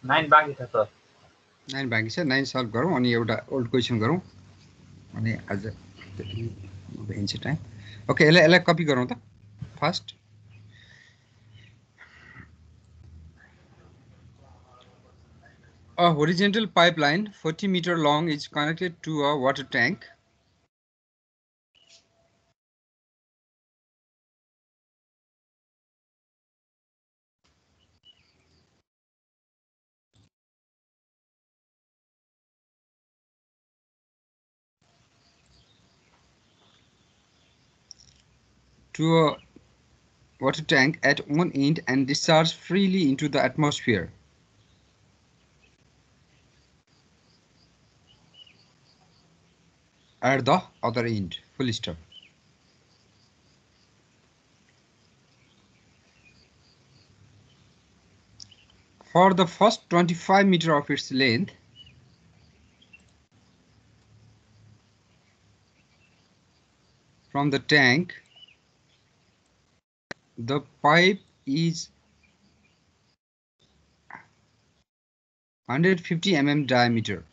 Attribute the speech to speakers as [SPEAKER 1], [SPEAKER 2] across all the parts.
[SPEAKER 1] 9 बाँकी छ सर।
[SPEAKER 2] 9 बाँकी छ। 9 सल्भ गरौँ अनि एउटा ओल्ड क्वेसन गरौँ अनि आज भइन्छ टाइम। ओके, यसलाई कपी गरौँ त first. A horizontal pipeline 40 meter long is connected to a water tank. To a water tank at one end and discharge freely into the atmosphere. At the other end. Full stop. For the first 25 meters of its length, from the tank, the pipe is 150 mm diameter.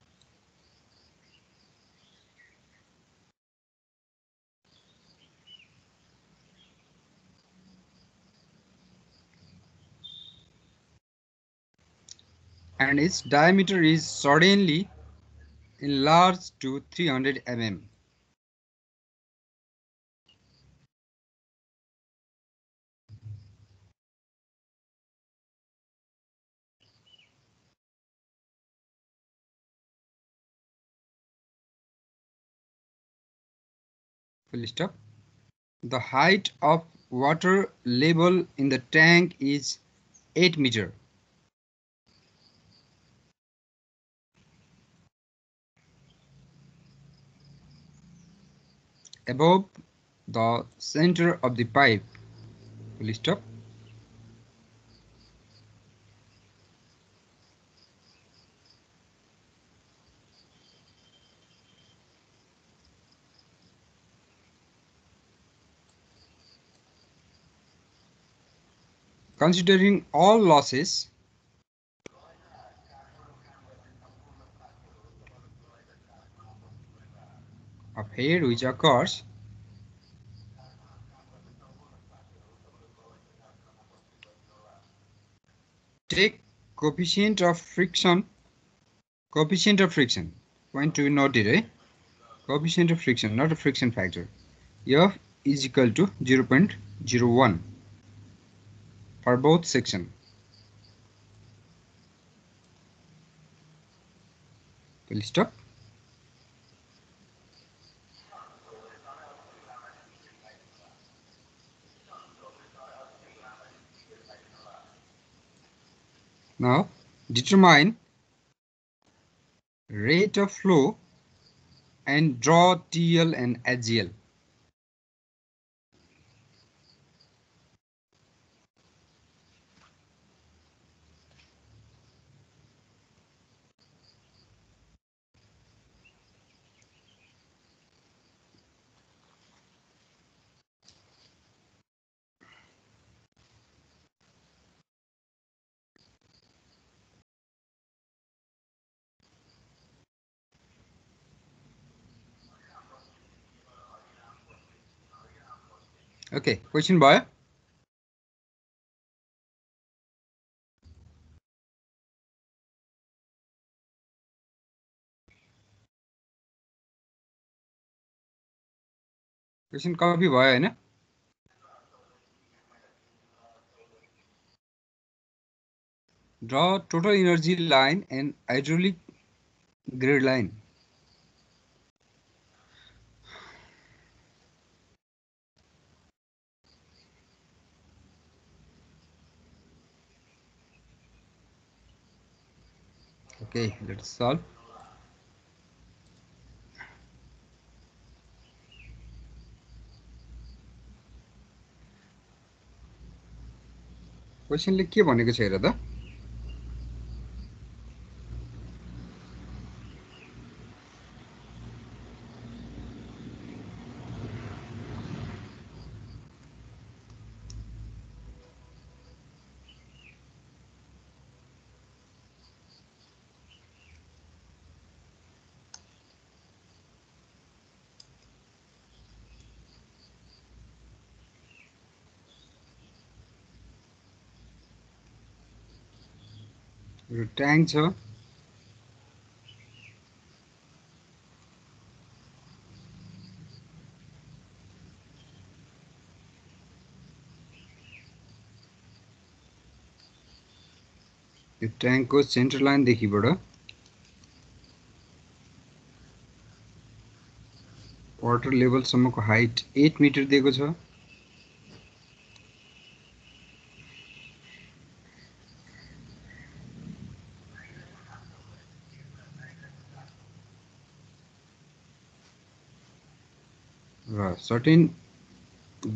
[SPEAKER 2] And its diameter is suddenly enlarged to 300 mm. Full stop. The height of water level in the tank is 8 meters. Above the center of the pipe. Full stop. Considering all losses of air which occurs take coefficient of friction, point to note it, eh? Coefficient of friction, not a friction factor. F is equal to 0.01 for both sections. Full stop. Now determine rate of flow and draw TL and HGL. Okay, question भयो? Question copy भयो हैन? Draw total energy line and hydraulic grid line. Okay, let's solve. Question ले के भनेको छ हेर त? र ट्याङ्क छ। यो ट्याङ्कको सेन्टर लाइनदेखिबाट वाटर लेभलसम्मको हाइट 8 मिटर दिएको छ। र सर्टेन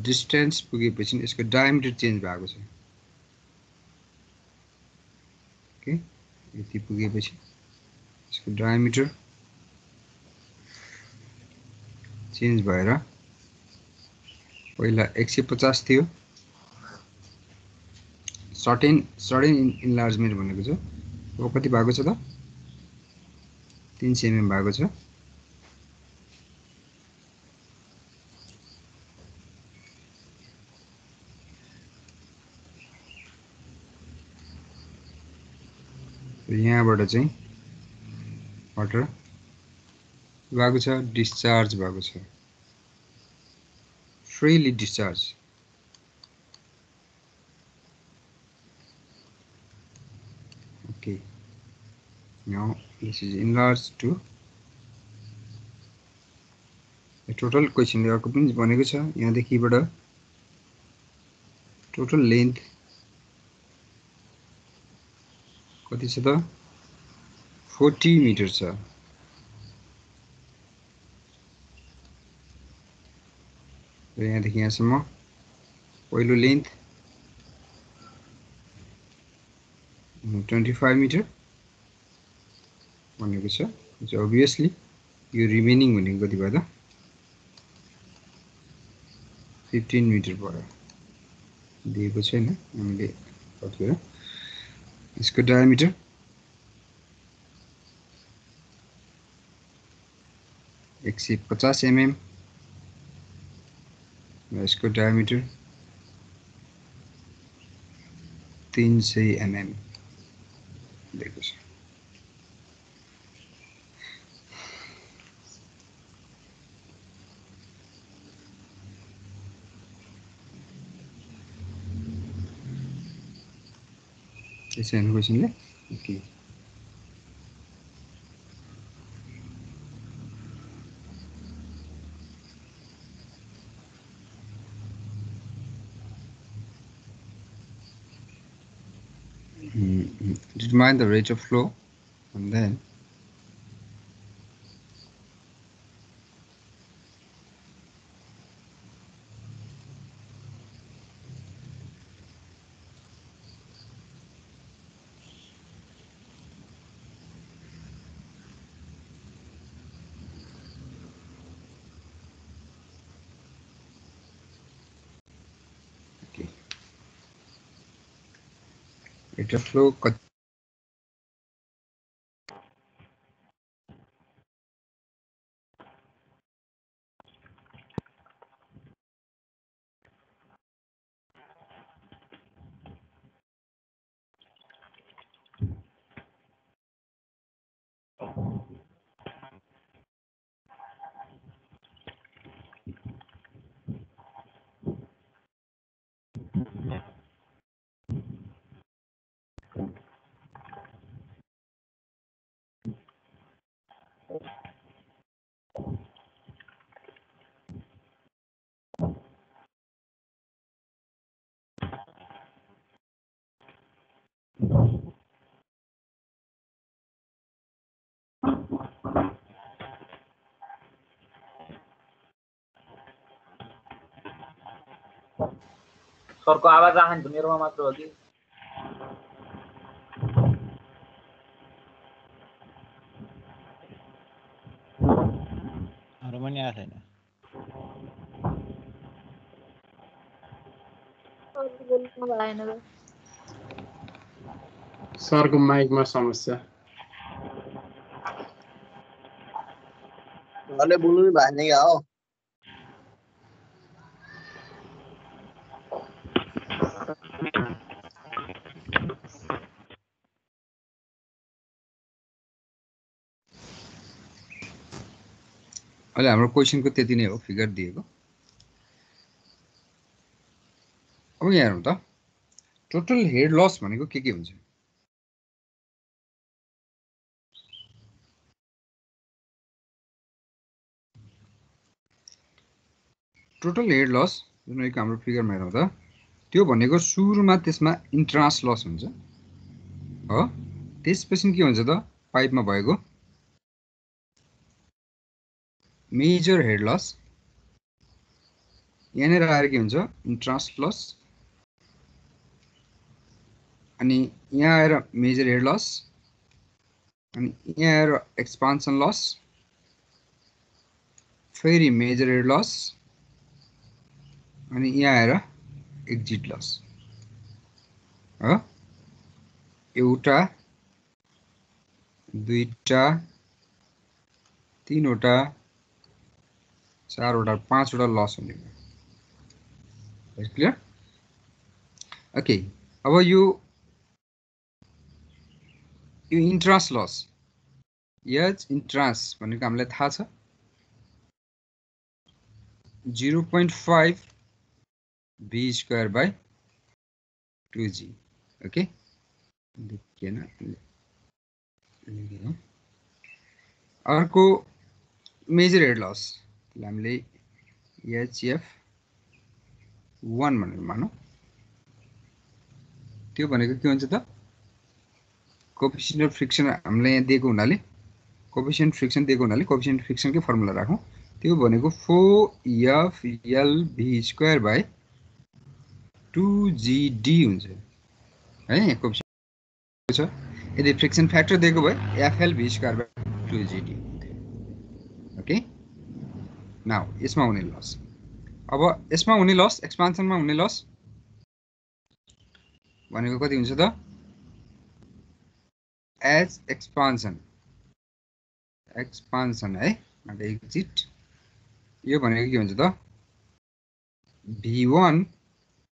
[SPEAKER 2] डिस्टेन्स पुगेपछि यसको डायमिटर चेन्ज भएको छ। ओके, यति पुगेपछि यसको डायमिटर चेन्ज भएर पहिला 150 थियो। सर्टेन इन्लार्जमेन्ट भनेको छ। अब कति भएको छ त? 300 mm भएको छ। यहाँबाट चाहिँ वाटर भएको छ, डिस्चार्ज भएको छ, freely discharge. Okay, now this is enlarged to total question अर्को पनि भनेको छ। यहाँदेखिबाट टोटल लेन्थ कति छ त? 40 मिटर छ। र यहाँदेखि यहाँसम्म पहिलो लेन्थ 25 मिटर भनेको छ। obviously यो रिमेनिङ भनेको कति भयो त? 15 मिटर भयो। दिएको छैन हामीले कति हो यसको डायमिटर। एक 150 mm र यसको डायमिटर 300 mm दिएको छ। त्यसै होइन क्वेसनले? Okay, determine the rate of flow and then okay, rate of flow
[SPEAKER 1] सरको आवाज आएन त मेरोमा मात्र हो कि?
[SPEAKER 3] हाम्रो पनि आएको छैन।
[SPEAKER 4] सरको माइकमा समस्या।
[SPEAKER 5] सरले बोल्नु भएन क्या हो?
[SPEAKER 2] अहिले हाम्रो क्वेशनको त्यति नै हो फिगर दिएको। अब यहाँ हेरौँ त टोटल हेड लस भनेको के हुन्छ। टोटल हेड लस जुन हाम्रो फिगरमा हेरौँ त त्यो भनेको सुरुमा त्यसमा इन्ट्रान्स लस हुन्छ हो, त्यसपछि के हुन्छ त पाइपमा भएको मेजर हेड लस, यहाँनिर आएर के हुन्छ इन्ट्रान्स लस, अनि यहाँ आएर मेजर हेड लस, अनि यहाँ आएर एक्सपान्सन लस, फेरि मेजर हेड लस, अनि यहाँ आएर एक्जिट लस हो। एउटा दुईटा तीनवटा चारवटा पाँचवटा लस हुने भयो। क्लियर? ओके, अब यो इन्ट्रान्स लस एच इन्ट्रान्स भनेको हामीलाई थाहा छ 0.5 v square by 2g। Okay, अर्को मेजर हेड लस हामीले HF1 भनेर मानौँ। त्यो भनेको के हुन्छ त कोएफिसिएन्ट अफ फ्रिक्सन हामीले यहाँ दिएको हुनाले कोएफिसिएन्ट फ्रिक्सन दिएको हुनाले कोएफिसिएन्ट फ्रिक्सनकै फर्मुला राखौँ। त्यो भनेको 4FLV स्क्वायर बाई 2GD हुन्छ है। कोएफिसिएन्ट छ, यदि फ्रिक्सन फ्याक्टर दिएको भए FLV square by 2GD। Okay, now यसमा हुने लस, अब यसमा हुने लस एक्सपान्सनमा हुने लस भनेको कति हुन्छ त एज एक्सपान्सन है, एक्जिट, यो भनेको के हुन्छ त V1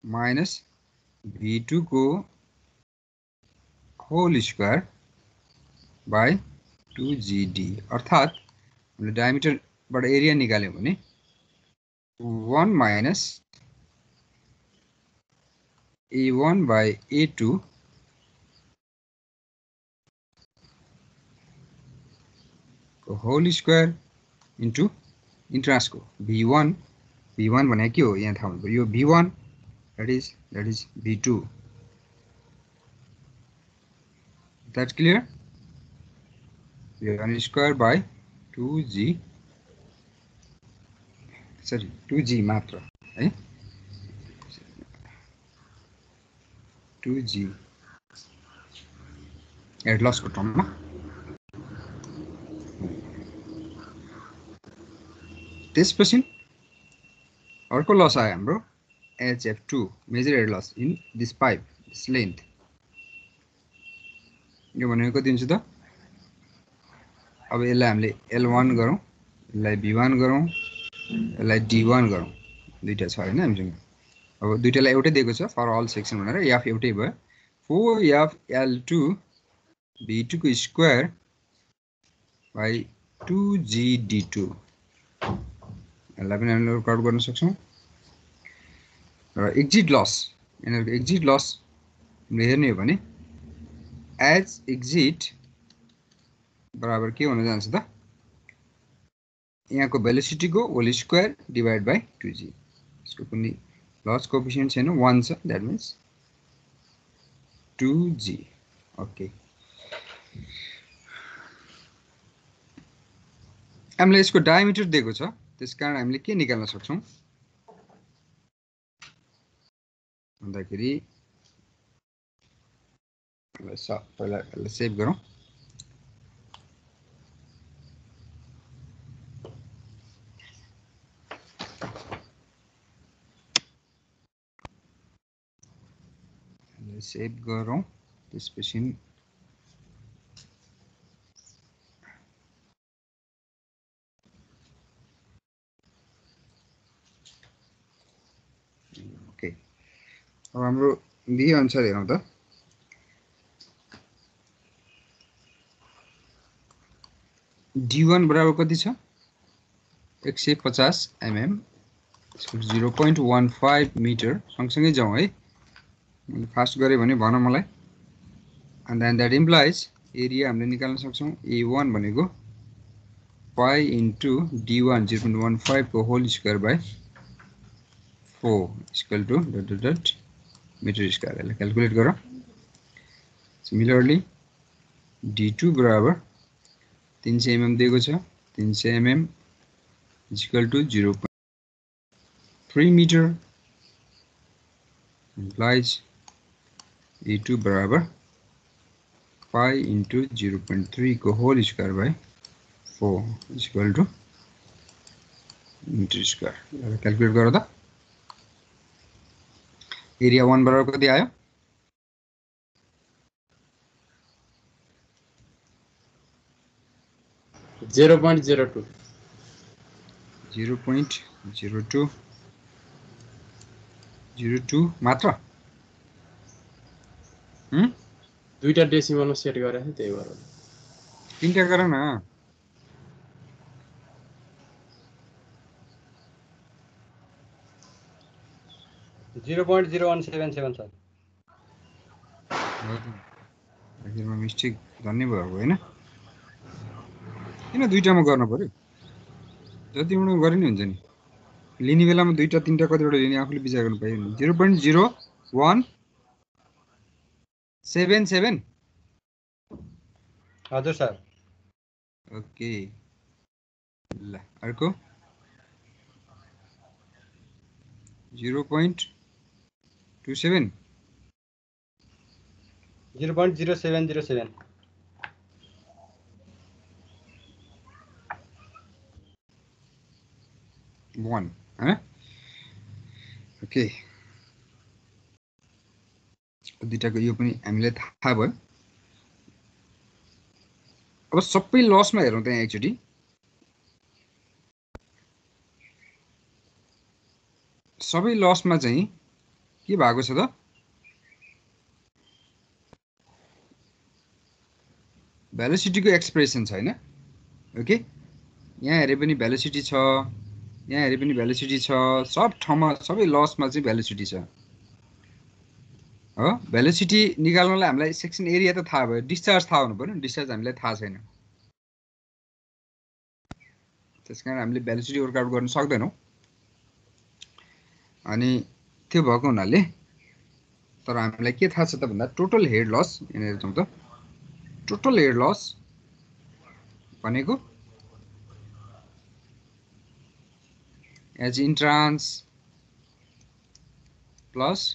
[SPEAKER 2] माइनस V2 को होल स्क्वायर बाई 2GD, अर्थात् हामीले डायमिटरबाट एरिया निकाल्यौँ भने 1 माइनस A1 बाई A2 को होल स्क्वायर इन्टु इन्ट्रान्सको V1 भनेको के हो यहाँ थाहा हुनु पर्यो, यो V1 that is V2। That's clear? V1 square by 2g मात्र है, 2g हेड लसको टर्ममा। त्यसपछि अर्को लस आयो हाम्रो HF2 major head loss in this pipe this length. यो भनेको कति हुन्छ त अब यसलाई हामीले L1 गरौँ, यसलाई V1 गरौँ, यसलाई D1 गरौँ, दुईटा छ हैन हामीसँग। अब दुईटालाई एउटै दिएको छ फर अल सेक्सन भनेर, F एउटै भयो 4FL2 V2 को स्क्वायर बाई 2GD2। यसलाई पनि हामीले वर्कआउट गर्न सक्छौँ। र एक्जिट लस, यिनीहरूको एक्जिट लस हेर्ने हो भने एज एक्जिट बराबर के हुन जान्छ त यहाँको भेलोसिटीको whole square divide by 2g। यसको कुनै लस कोएफिसिएन्ट छैन, 1 छ, द्याट मिन्स 2g। ओके, हामीलाई यसको डायमिटर दिएको छ, त्यसकारण हामीले के निकाल्न सक्छौँ भन्दाखेरि पहिला यसलाई सेभ गरौँ। सेभ गरौँ, त्यसपछि ओके, अब हाम्रो दिए अनुसार हेरौँ त D1 बराबर कति छ 150 mm 0.15 मिटर सँगसँगै जाउँ है फास्ट गरे भने भन मलाई and then that implies area हामीले निकाल्न सक्छौं A1 भनेको pi into D1 0.15 को whole square by 4 is equal to meter square यसलाई क्याल्कुलेट गरौँ सिमिलरली D2 बराबर 300 mm दिएको छ 300 mm is equal to 0.3 meter implies A2 बराबर pi into 0.3 को whole square by 4 is equal to meter square calculate गरौ त एरिया 1 बराबर कति आयो
[SPEAKER 4] 0.02
[SPEAKER 2] 0.02 मात्र
[SPEAKER 4] दुईटा डेसिमलमा सेट गरेको थिएँ त्यही भएर
[SPEAKER 2] तीनटा गर न
[SPEAKER 3] 0.0177 सर
[SPEAKER 2] आखिरमा मिस्टेक गर्ने भयो हैन किन दुईटामा गर्न पर्यो जति एउटा गरे नि हुन्छ नि लिने बेलामा दुईटा तीनटा कतिवटा लिने आफुले विचार गर्नु पर्यो नि 0.0177
[SPEAKER 3] हजुर सर
[SPEAKER 2] ओके ल अर्को 0.27
[SPEAKER 3] 0.0707
[SPEAKER 2] 1 है ओके दुईटाको यो पनि हामीले थाहा भयो अब सबै लसमा हेरौँ त यहाँ एकचोटी सबै लसमा चाहिँ के भएको छ त भेलोसिटीको एक्सप्रेसन छ हैन ओके यहाँ हेरे पनि भेलोसिटी छ यहाँ हेरे पनि भेलोसिटी छ सब ठाउँमा सबै लसमा चाहिँ भेलोसिटी छ हो भेलोसिटी निकाल्नलाई हामीलाई सेक्सन एरिया त थाहा भयो डिस्चार्ज थाहा हुनु पर्यो डिस्चार्ज हामीलाई थाहा छैन त्यसकारण हामीले भेलोसिटी वर्कआउट गर्न सक्दैनौं अनि त्यो भएको हुनाले तर हामीलाई के थाहा छ त भन्दा टोटल हेड लस यहाँ हेर्छौं त टोटल हेड लस भनेको H entrance plus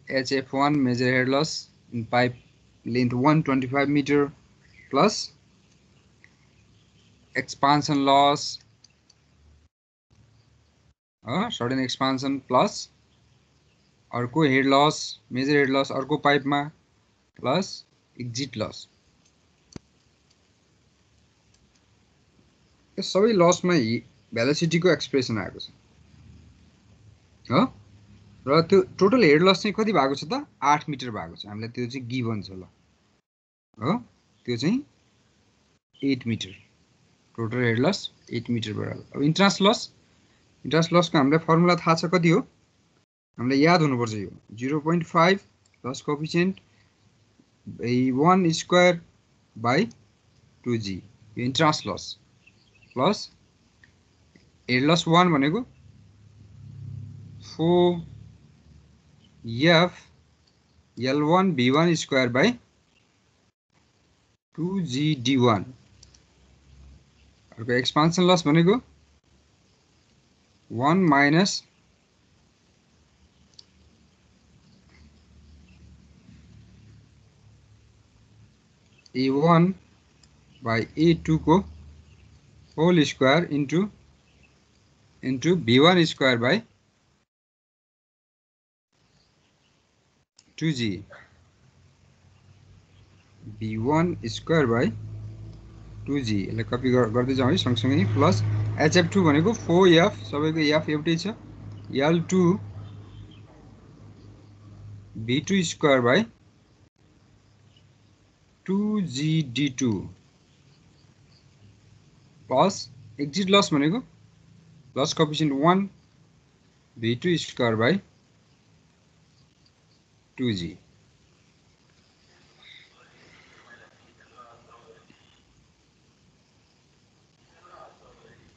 [SPEAKER 2] HF1 major head loss in pipe length 125 meter plus expansion loss sudden expansion plus अर्को head loss major head loss अर्को pipe मा plus exit loss यो सबै loss मा velocity को expression आएको छ हो र त्यो टोटल हेड लस चाहिँ कति भएको छ त 8 मिटर भएको छ हामीलाई त्यो चाहिँ गिभन छ ल हो त्यो चाहिँ 8 metre total head loss 8 metre बराबर अब इन्ट्रान्स लसको हामीलाई फर्मुला थाहा छ कति हो हामीलाई याद हुनुपर्छ यो 0.5 plus coefficient 1 square by 2g यो entrance loss plus head loss 1 भनेको 4 F L1 B1 square by 2G D1 अर्को एक्सपान्सन लस भनेको 1 minus A1 by A2 को whole square into B1 square by 2g b1 square by 2g यसलाई copy गर्दै जाउँ है सँगसँगै प्लस hf2 भनेको 4f सबैको f एउटै छ l2 b2 square by 2g d2 plus exit loss भनेको loss coefficient 1 v2 square by 2g.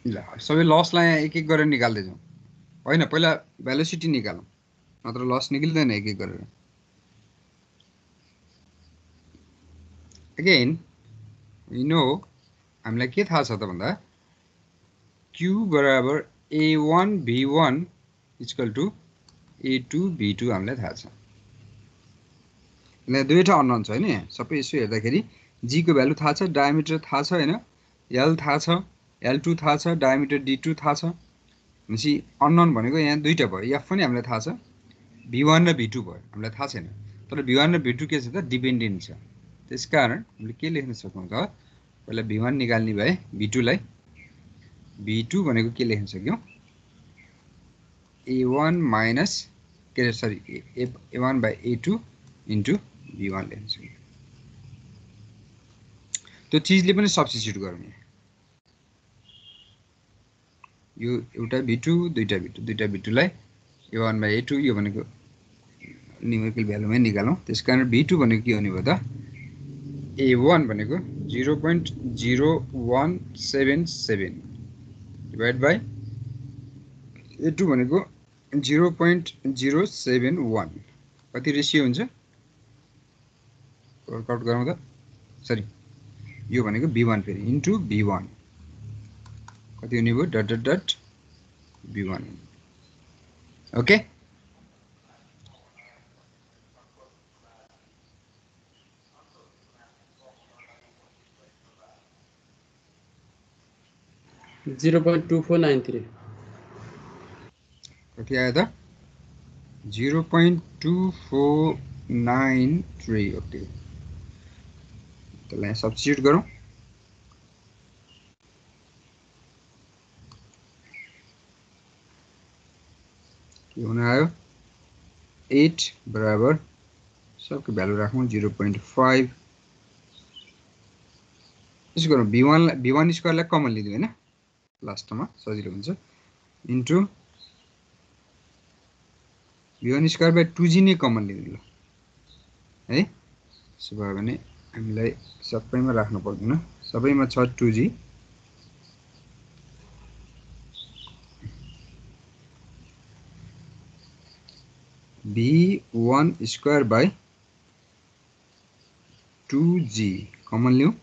[SPEAKER 2] ल सबै लसलाई एक एक गरेर निकाल्दै जाउँ हैन पहिला भेलोसिटी निकालौं नत्र लस निक्लिदैन एक एक गरेर अगेन we know हामीलाई के थाहा छ त भन्दा q बराबर a1 v1 equal to a2 v2 हामीलाई थाहा छ यहाँ दुईटा अननोन छ हैन सबै यसो हेर्दाखेरि g को भ्यालु थाहा छ डायमिटर थाहा छ हैन l थाहा छ l2 थाहा छ डायमिटर d2 थाहा छ भनेपछि अननोन भनेको यहाँ दुईटा भयो f पनि हामीलाई थाहा छ v1 र v2 भयो हामीलाई थाहा छैन तर v1 र v2 के छ त डिपेन्डेन्ट छ त्यसकारण हामीले के लेख्न सक्छौं त पहिला v1 निकाल्ने भए v2 लाई v2 भनेको के लेख्न सक्यौं a1 माइनस के sorry a1 by a2 into v1 लेख्न सक्यौं त्यो चीजले पनि सब्स्टिट्युट गरौँ यहाँ यो एउटा v2 दुईटा v2 लाई a1 by a2 यो भनेको न्यूमेरिकल भ्यालुमै निकालौं त्यसकारण v2 भनेको के हुने भयो त a1 भनेको 0.0177 डिवाइड बाइ a2 भनेको 0.071 कति रेशियो हुन्छ वर्कआउट गरौँ त सरी यो भनेको v1 फेरि इन्टु v1 कति हुने भयो dot dot dot v1 okay
[SPEAKER 4] 0.2493
[SPEAKER 2] कति आयो त 0.2493 ओके त्यसलाई सब्स्टिट्युट गरौँ के हुन आयो 8 बराबर सबको भ्यालु राखौं 0.5 यसो गरौँ v1 स्क्वायर लाई कमन लिदिउँ हैन लास्टमा सजिलो हुन्छ into v1 square by 2g नै कमन लिदिउँ ल है त्यसो भयो भने हामीलाई सबैमा राख्नु पर्दैन सबैमा छ 2g v1 square by 2g common लिउँ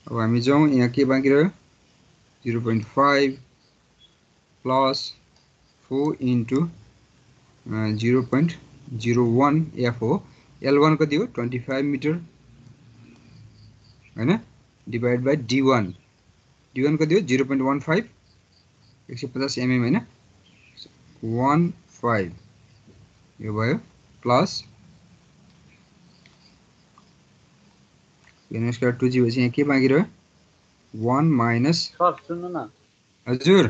[SPEAKER 2] अब हामी जाउँ यहाँ के बाँकी रह्यो 0.5 प्लस 4 इन्टु 0.01 f हो l1 कति हो 25 मिटर हैन डिवाइड बाइ d1 कति हो 0.15 150 mm हैन 15 यो भयो प्लस n स्क्वायर 2g भएपछि यहाँ के बाँकी रह्यो 1 माइनस
[SPEAKER 1] सर सुन्नु न
[SPEAKER 2] हजुर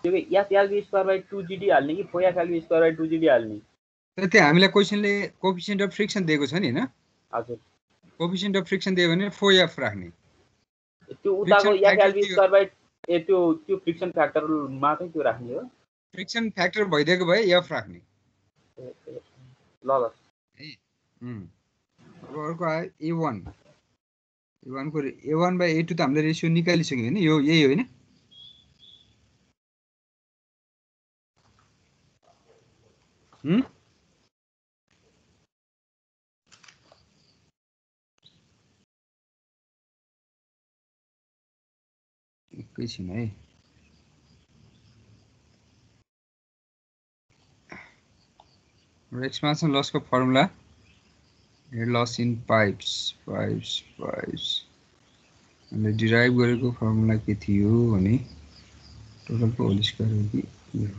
[SPEAKER 1] त्यो FLV स्क्वायर बाइ 2GD हाल्ने कि FLV स्क्वायर बाइ 2GD हाल्ने
[SPEAKER 2] त्यो हामीलाई क्वेशनले कोएफिसिएन्ट अफ फ्रिक्सन दिएको छ नि हैन
[SPEAKER 1] हजुर
[SPEAKER 2] कोएफिसिएन्ट अफ फ्रिक्सन दियो भने 4f राख्ने
[SPEAKER 1] त्यो उताको FLV स्क्वायर बाइ त्यो फ्रिक्सन फ्याक्टर मात्रै त्यो राख्ने हो
[SPEAKER 2] फ्रिक्सन फ्याक्टर भइदिएको भए f राख्ने
[SPEAKER 1] ल ल
[SPEAKER 2] अब अर्को आयो a1 को a1 बाइ a2 त हामीले रेशियो निकालिसक्यौं हैन यो यही हो हैन एकैछिन है एक्सपान्सन लसको formula head loss in pipes हामीले डिराइभ गरेको फर्मुला के थियो भने टोटलको होल स्क्वायर हो कि यो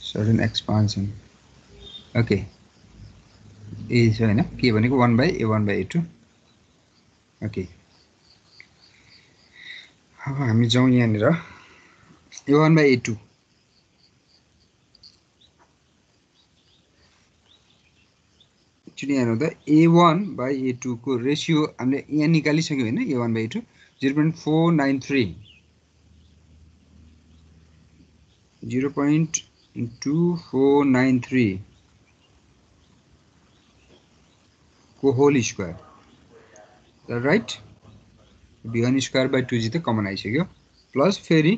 [SPEAKER 2] सडन एक्सपान्सन ओके ए छ हैन के भनेको 1 by a1 by a2 okay अब हामी जाउँ यहाँनिर a1 बाइ a2 एक्चुअली यहाँ हेर्नु त a1 बाइ a2 को रेशियो हामीले यहाँ निकालिसक्यौं हैन a1 बाइ a2 0.493 0.2493 को whole square right b1 square by 2g त कमन आइसक्यो प्लस फेरि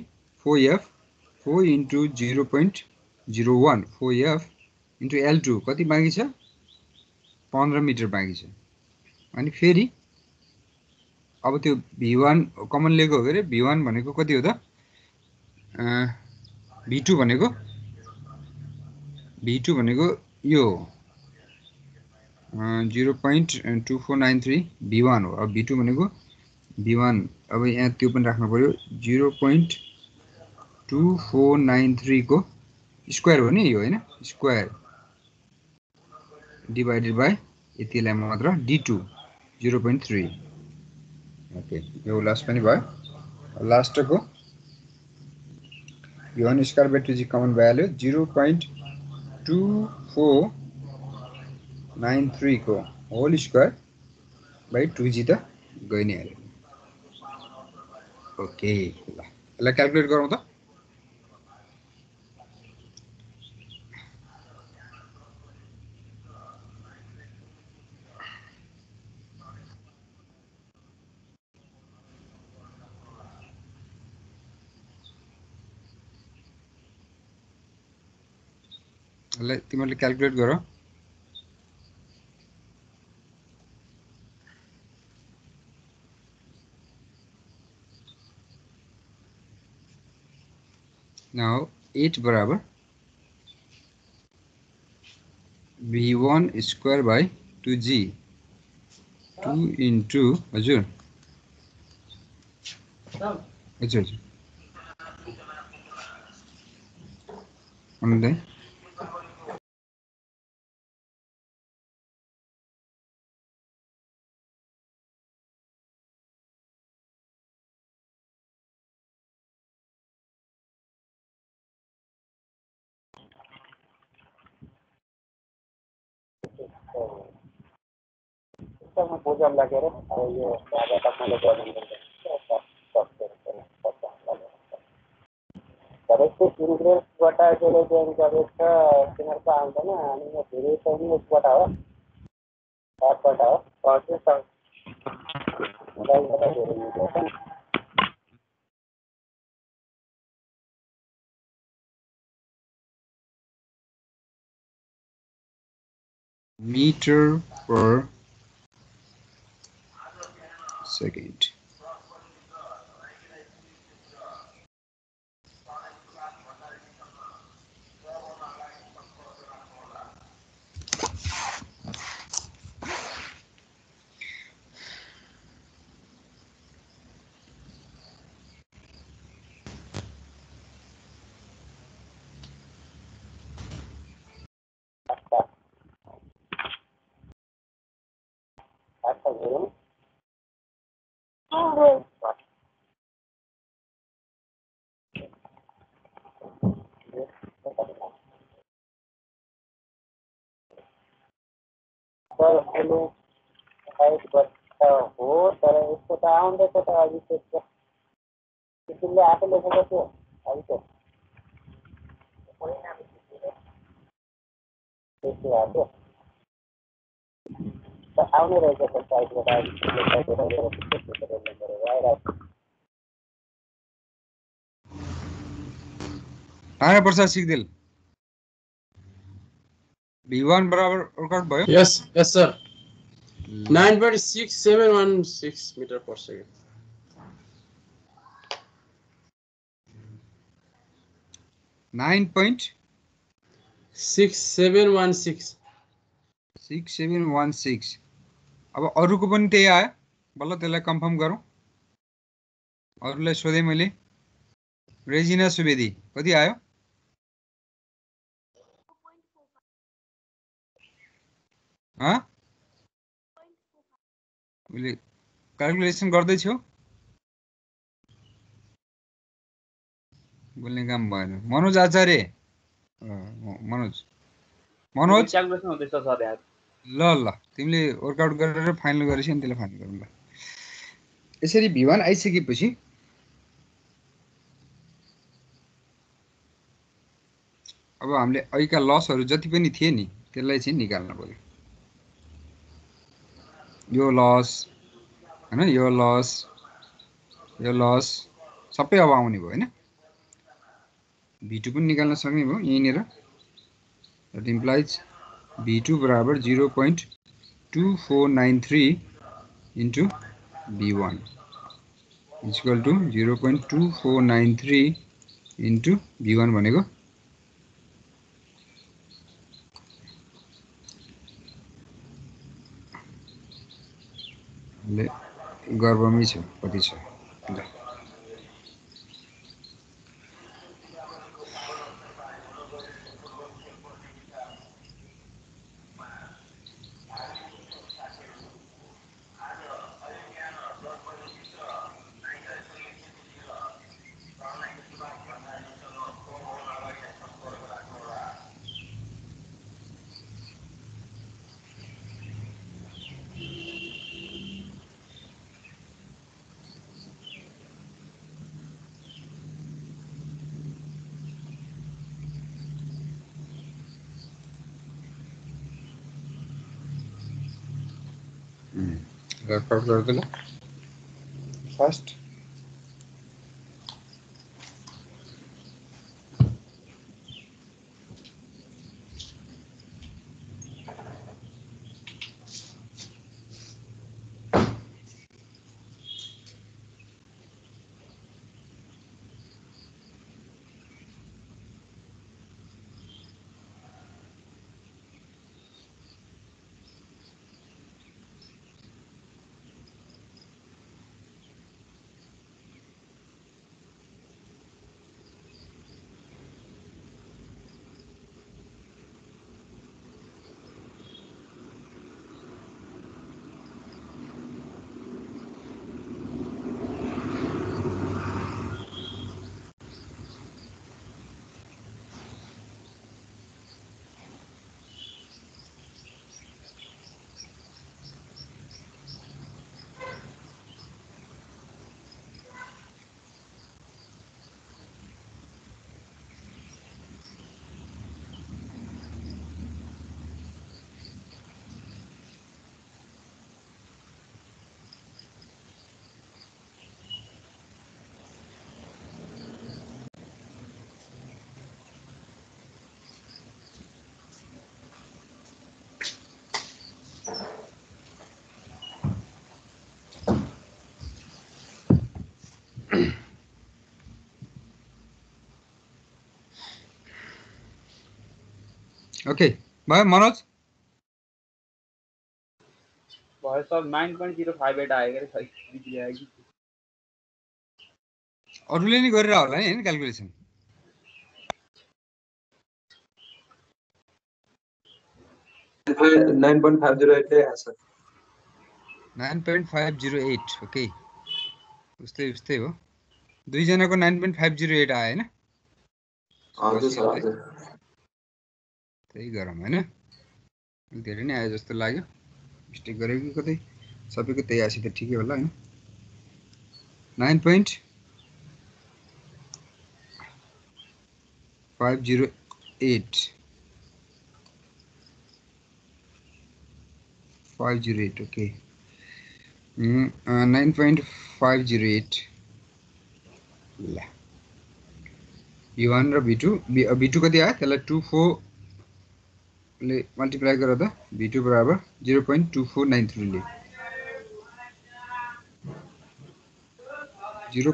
[SPEAKER 2] 4f 4 into 0.01 4f into L2 कति बाँकी छ 15 मिटर बाँकी छ अनि फेरि अब त्यो v1 कमन लिएको हो गरे v1 भनेको कति हो त v2 भनेको यो 0.2493 v1 हो अब v2 भनेको v1 अब यहाँ त्यो पनि राख्नु पर्यो 0.2493 को स्क्वायर हो नि यो हैन स्क्वायर डिवाइडेड बाइ यतिलाई मात्र d2 0.3 ओके यो लास्ट पनि भयो लास्ट को v1 square by 2g common भइहाल्यो 0.2493 को होल स्क्वायर बाइ 2g त गइ नै हाल्यो ओके ल यसलाई क्याल्कुलेट गरौँ त यसलाई तिमीले क्याल्कुलेट गर नाउ 8 बराबर v1 square by 2g 2 into हजुर हजुर अन्दै
[SPEAKER 1] में पूजा लगे रे ये ज्यादा तकले गरेको इन्ग्रेस बटा जले जोइन गरेको तिनीहरुको आउँदैन अनि यो फेरि पनि यसबाट हो सातबाट हो पर्छ सब मोबाइलबाट हेर्नु
[SPEAKER 2] meter per second
[SPEAKER 1] hello height बच्चा हो तर यसको त आउँदैछ त अघि त्यसको त्यसले आफै लेखेको थियो अघि त त्यसको आएको त आउने रहेछ त साइडबाट
[SPEAKER 2] आएर प्रसाद सिक्देल v1 बराबर वर्कआउट भयो
[SPEAKER 4] यस सर 9.6716 meter per second
[SPEAKER 2] 6716 अब अरूको पनि त्यही आयो बल्ल त्यसलाई कन्फर्म गरौँ अरूलाई सोधेँ मैले रेजिना सुवेदी कति आयो मैले क्याल्कुलेसन गर्दैछु बोल्ने काम भएन मनोज आचार्य मनोज
[SPEAKER 1] क्याल्कुलेसन हुँदैछ सर यार
[SPEAKER 2] ल ल तिमीले वर्कआउट गरेर फाइनल गरेपछि अनि त्यसलाई फाइनल गरौँ ल यसरी v1 आइसकेपछि अब हामीले अहिलेका लसहरु जति पनि थिए नि त्यसलाई चाहिँ निकाल्न पर्यो यो लस हैन यो लस सबै अब आउने भयो हैन v2 पनि निकाल्न सक्ने भयो यहीँनेर that implies v2 बराबर 0.2493 into v1 is equal to 0.2493 into v1 भनेको ले गर्भमै छ कति छ ल वर्कआउट गर्दै ल फर्स्ट ओके भयो मनोज
[SPEAKER 1] भयो सब 9.058 आएको रे खै बिग्रियो कि
[SPEAKER 2] अरूले नि गरेर होला हैन क्याल्कुलेसन
[SPEAKER 5] 9.508 ले आछ
[SPEAKER 2] 9.508 ओके उस्तै हो दुई जनाको 9.508 आयो हैन
[SPEAKER 5] हजुर सर हजुर
[SPEAKER 2] त्यही गरौँ हैन धेरै नै आयो जस्तो लाग्यो मिस्टेक गरेको कि कतै सबैको त्यही आसी त ठिकै होला हैन 9.508 508 ओके 9.508 ल v1 र v2 कति आयो त्यसलाई 24 ले मल्टिप्लाई गरेर त v2 बराबर 0.2493 ले 0.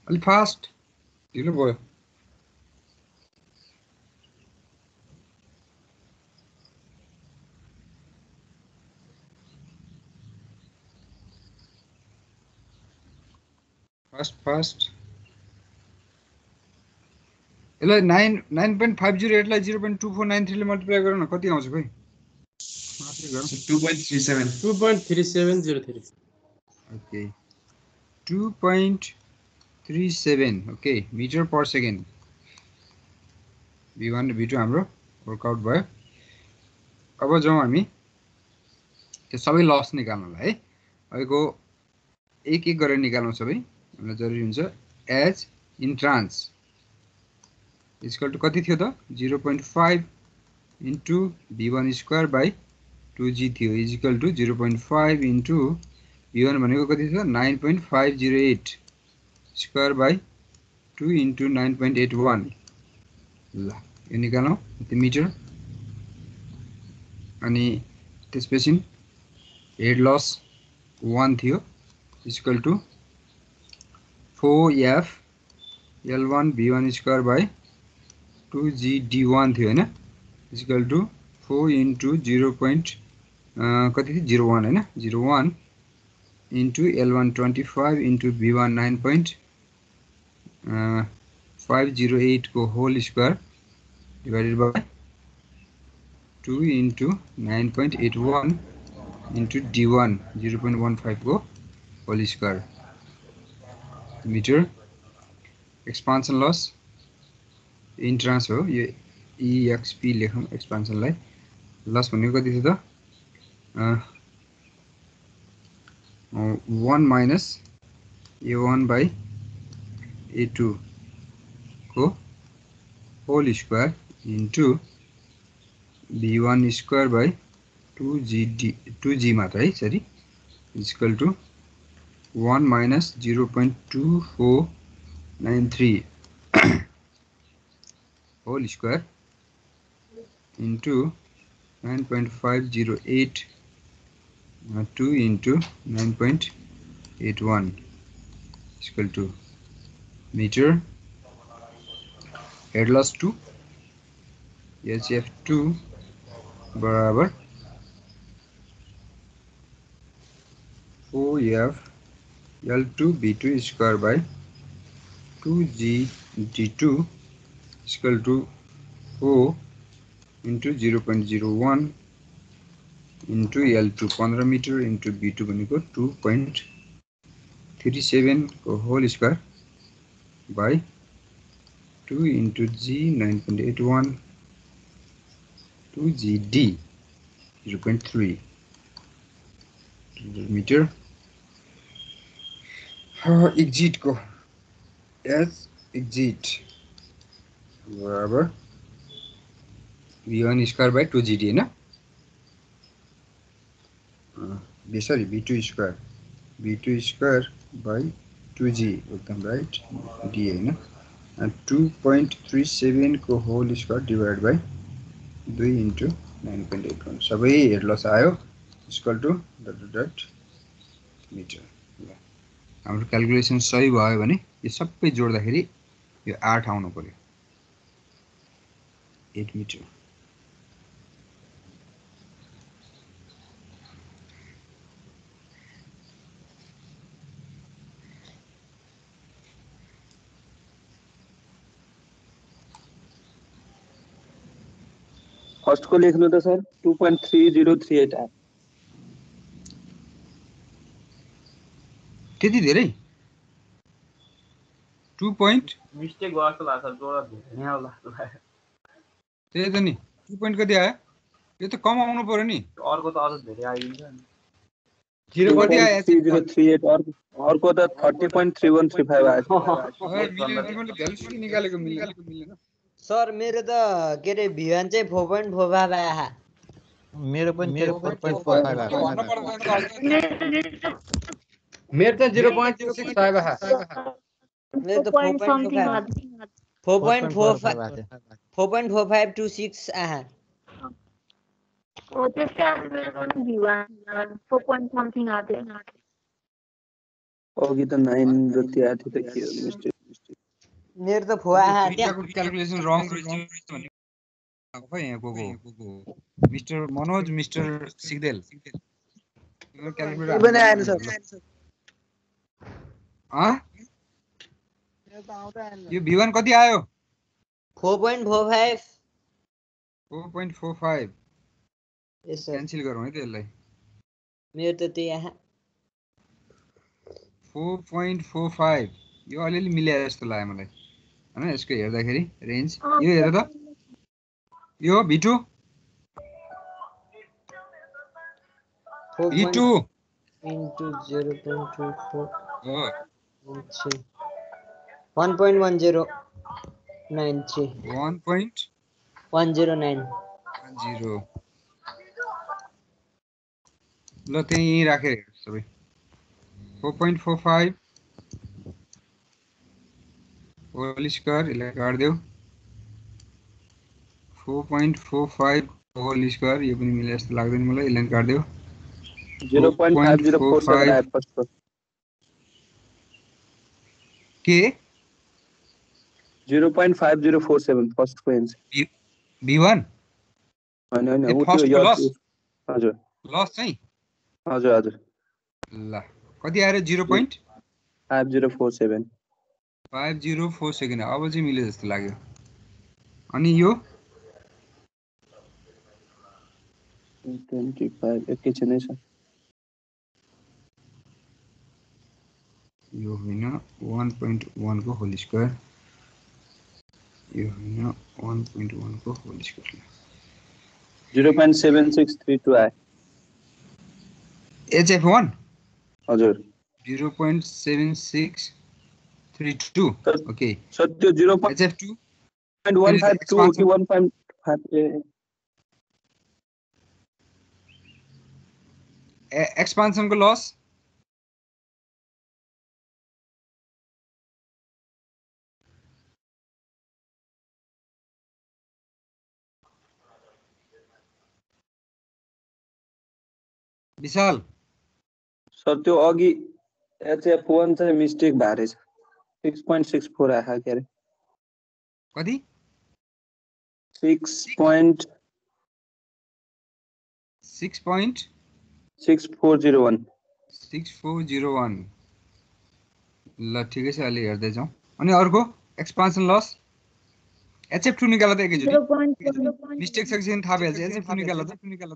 [SPEAKER 2] अलि फास्ट ढिलो भयो फास्ट यसलाई 9.508 लाई 0.2493 ले मल्टिप्लाई गरौँ न कति आउँछ खै मात्रै गरौँ
[SPEAKER 4] 2.3703
[SPEAKER 2] okay 2.37 okay metre per second v1 र v2 हाम्रो वर्कआउट भयो अब जाउँ हामी त्यो सबै लस निकाल्नलाई है। अहिलेको एक एक गरेर निकाल्नु सबै हामीलाई जरुरी हुन्छ। H entrance equal to कति थियो त 0.5 into v1 square by 2g थियो इक्वल टु 0.5 इन्टु v1 भनेको कति थियो 9.508 स्क्वायर बाई 2 इन्टु 9.81 ल यो निकालौँ त्यो मिटर। अनि त्यसपछि हेड लस 1 थियो equal to 4f l1 v1 square by 2g d1 थियो हैन इक्वल टु 4 इन्टु 0. कति थियो 01 हैन 01 इन्टु l1 25 इन्टु v1 9.508 को whole square divided by 2 into 9.81 into d1 0.15 को whole square metre. Expansion loss entrance हो यो EXP लेखौँ एक्सपान्सनलाई। लस भनेको कति थियो त 1 माइनस A1 बाई A2 को whole square into V1 square by 2G मात्र है सरी equal to 1 minus 0.2493 whole square into 9.508 2 into 9.81 equal to metre. Head loss 2 HF2 बराबर 4f L2 B2 square by 2G D2 equal to 4 into 0.01 into L2 15 metre into B2 भनेको 2.37 को whole square by 2 into G 9.81 2GD 0.3 metre. Exit को एज exit बराबर V1 square by 2GD हैन sorry V2 square by 2G एकदम right D हैन 2.37 को whole square divide by 2 into 9.81 सबै हेड लस आयो इक्वल टु डट मिटर। ल हाम्रो क्याल्कुलेसन सही भयो भने यो सबै जोड्दाखेरि यो 8 आउनु पर्यो 8 मिटर।
[SPEAKER 1] फर्स्ट को लेख्नु त सर 2.3038 आयो
[SPEAKER 2] त्यति धेरै 2 point
[SPEAKER 3] मिस्टेक भयो जस्तो लाग्छ जोडा धेरै आउला
[SPEAKER 2] त्यही त नि 2 point कति आयो यो त कम आउनु पर्यो नि
[SPEAKER 3] अर्को त अझ धेरै आइदिन्छ नि
[SPEAKER 1] 0.3038 अर्को त 30.3135 आयो
[SPEAKER 2] तिमीले भ्यालु निकालेको मिलेन
[SPEAKER 6] सर मेरो त के रे V1 चाहिँ 4.45 आयो
[SPEAKER 7] मेरो पनि 4.45 आयो
[SPEAKER 4] मेरो त 0.265 आहा
[SPEAKER 6] मेरो त 4.4526 आयो
[SPEAKER 8] ओ त्यसै मेरो पनि V1 4 point something आयो
[SPEAKER 1] अघि त 9 जति आयो थियो त के हो मिस्टेक
[SPEAKER 6] मेरो त 4 आयो त्यहाँ
[SPEAKER 2] क्याल्कुलेसन रङ रहेछ भने खै यहाँ को मिस्टर मनोज मिस्टर सिग्देल
[SPEAKER 1] पनि आएन सर
[SPEAKER 2] यो V1 कति आयो
[SPEAKER 6] 4.45
[SPEAKER 2] 4.45
[SPEAKER 6] यस सर
[SPEAKER 2] क्यान्सल गरौँ है त्यसलाई
[SPEAKER 6] मेरो त त्यही आयो
[SPEAKER 2] 4.45 यो अलिअलि मिले जस्तो लाग्यो मलाई हैन यसको हेर्दाखेरि रेन्ज यो हेर त यो V2 V2
[SPEAKER 6] into 0.24
[SPEAKER 2] हो
[SPEAKER 6] 1.1093
[SPEAKER 2] 1.10
[SPEAKER 6] 109
[SPEAKER 2] ल त्यही यही राखेर हेर्नु सबै 4.45 होल स्क्वायर यसलाई काट्देऊ 4.45 होल स्क्वायर यो पनि मिले जस्तो लाग्दैन मलाई यसलाई काट्देऊ
[SPEAKER 1] 0.5047 आयो फर्स्ट
[SPEAKER 2] के
[SPEAKER 1] 0.5047 फर्स्ट को एन्सर
[SPEAKER 2] V1
[SPEAKER 1] हैन हैन
[SPEAKER 2] ए
[SPEAKER 1] उ
[SPEAKER 2] फर्स्ट
[SPEAKER 1] त्यो
[SPEAKER 2] लस
[SPEAKER 1] हजुर
[SPEAKER 2] लस चाहिँ
[SPEAKER 1] हजुर हजुर
[SPEAKER 2] ल कति आएर
[SPEAKER 1] 5047
[SPEAKER 2] 0.504 सेकेन्ड अब चाहिँ मिले जस्तो लाग्यो अनि यो
[SPEAKER 1] 25 एकैछिन है सर
[SPEAKER 2] यो होइन 1.1 को होल स्क्वायर यो होइन 1.1 को होल स्क्वायर
[SPEAKER 1] 0.7632 आयो
[SPEAKER 2] HF1
[SPEAKER 1] हजुर
[SPEAKER 2] 0.7632 ओके
[SPEAKER 1] सर त्यो
[SPEAKER 2] HF2
[SPEAKER 1] 0.152 कि 1.5
[SPEAKER 2] एक्सपान्सन को लस विशाल
[SPEAKER 1] सर त्यो अघि HF1 चाहिँ मिस्टेक भएर 6.64 आयो के अरे
[SPEAKER 2] कति
[SPEAKER 1] 6.6401
[SPEAKER 2] 6401 ल ठिकै छ अलि हेर्दै जाउँ अनि अर्को एक्सपान्सन लस HF2 निकाल त एकैचोटी मिस्टेक छ कि छैन थाहा भइहाल्छ HF2 निकाल त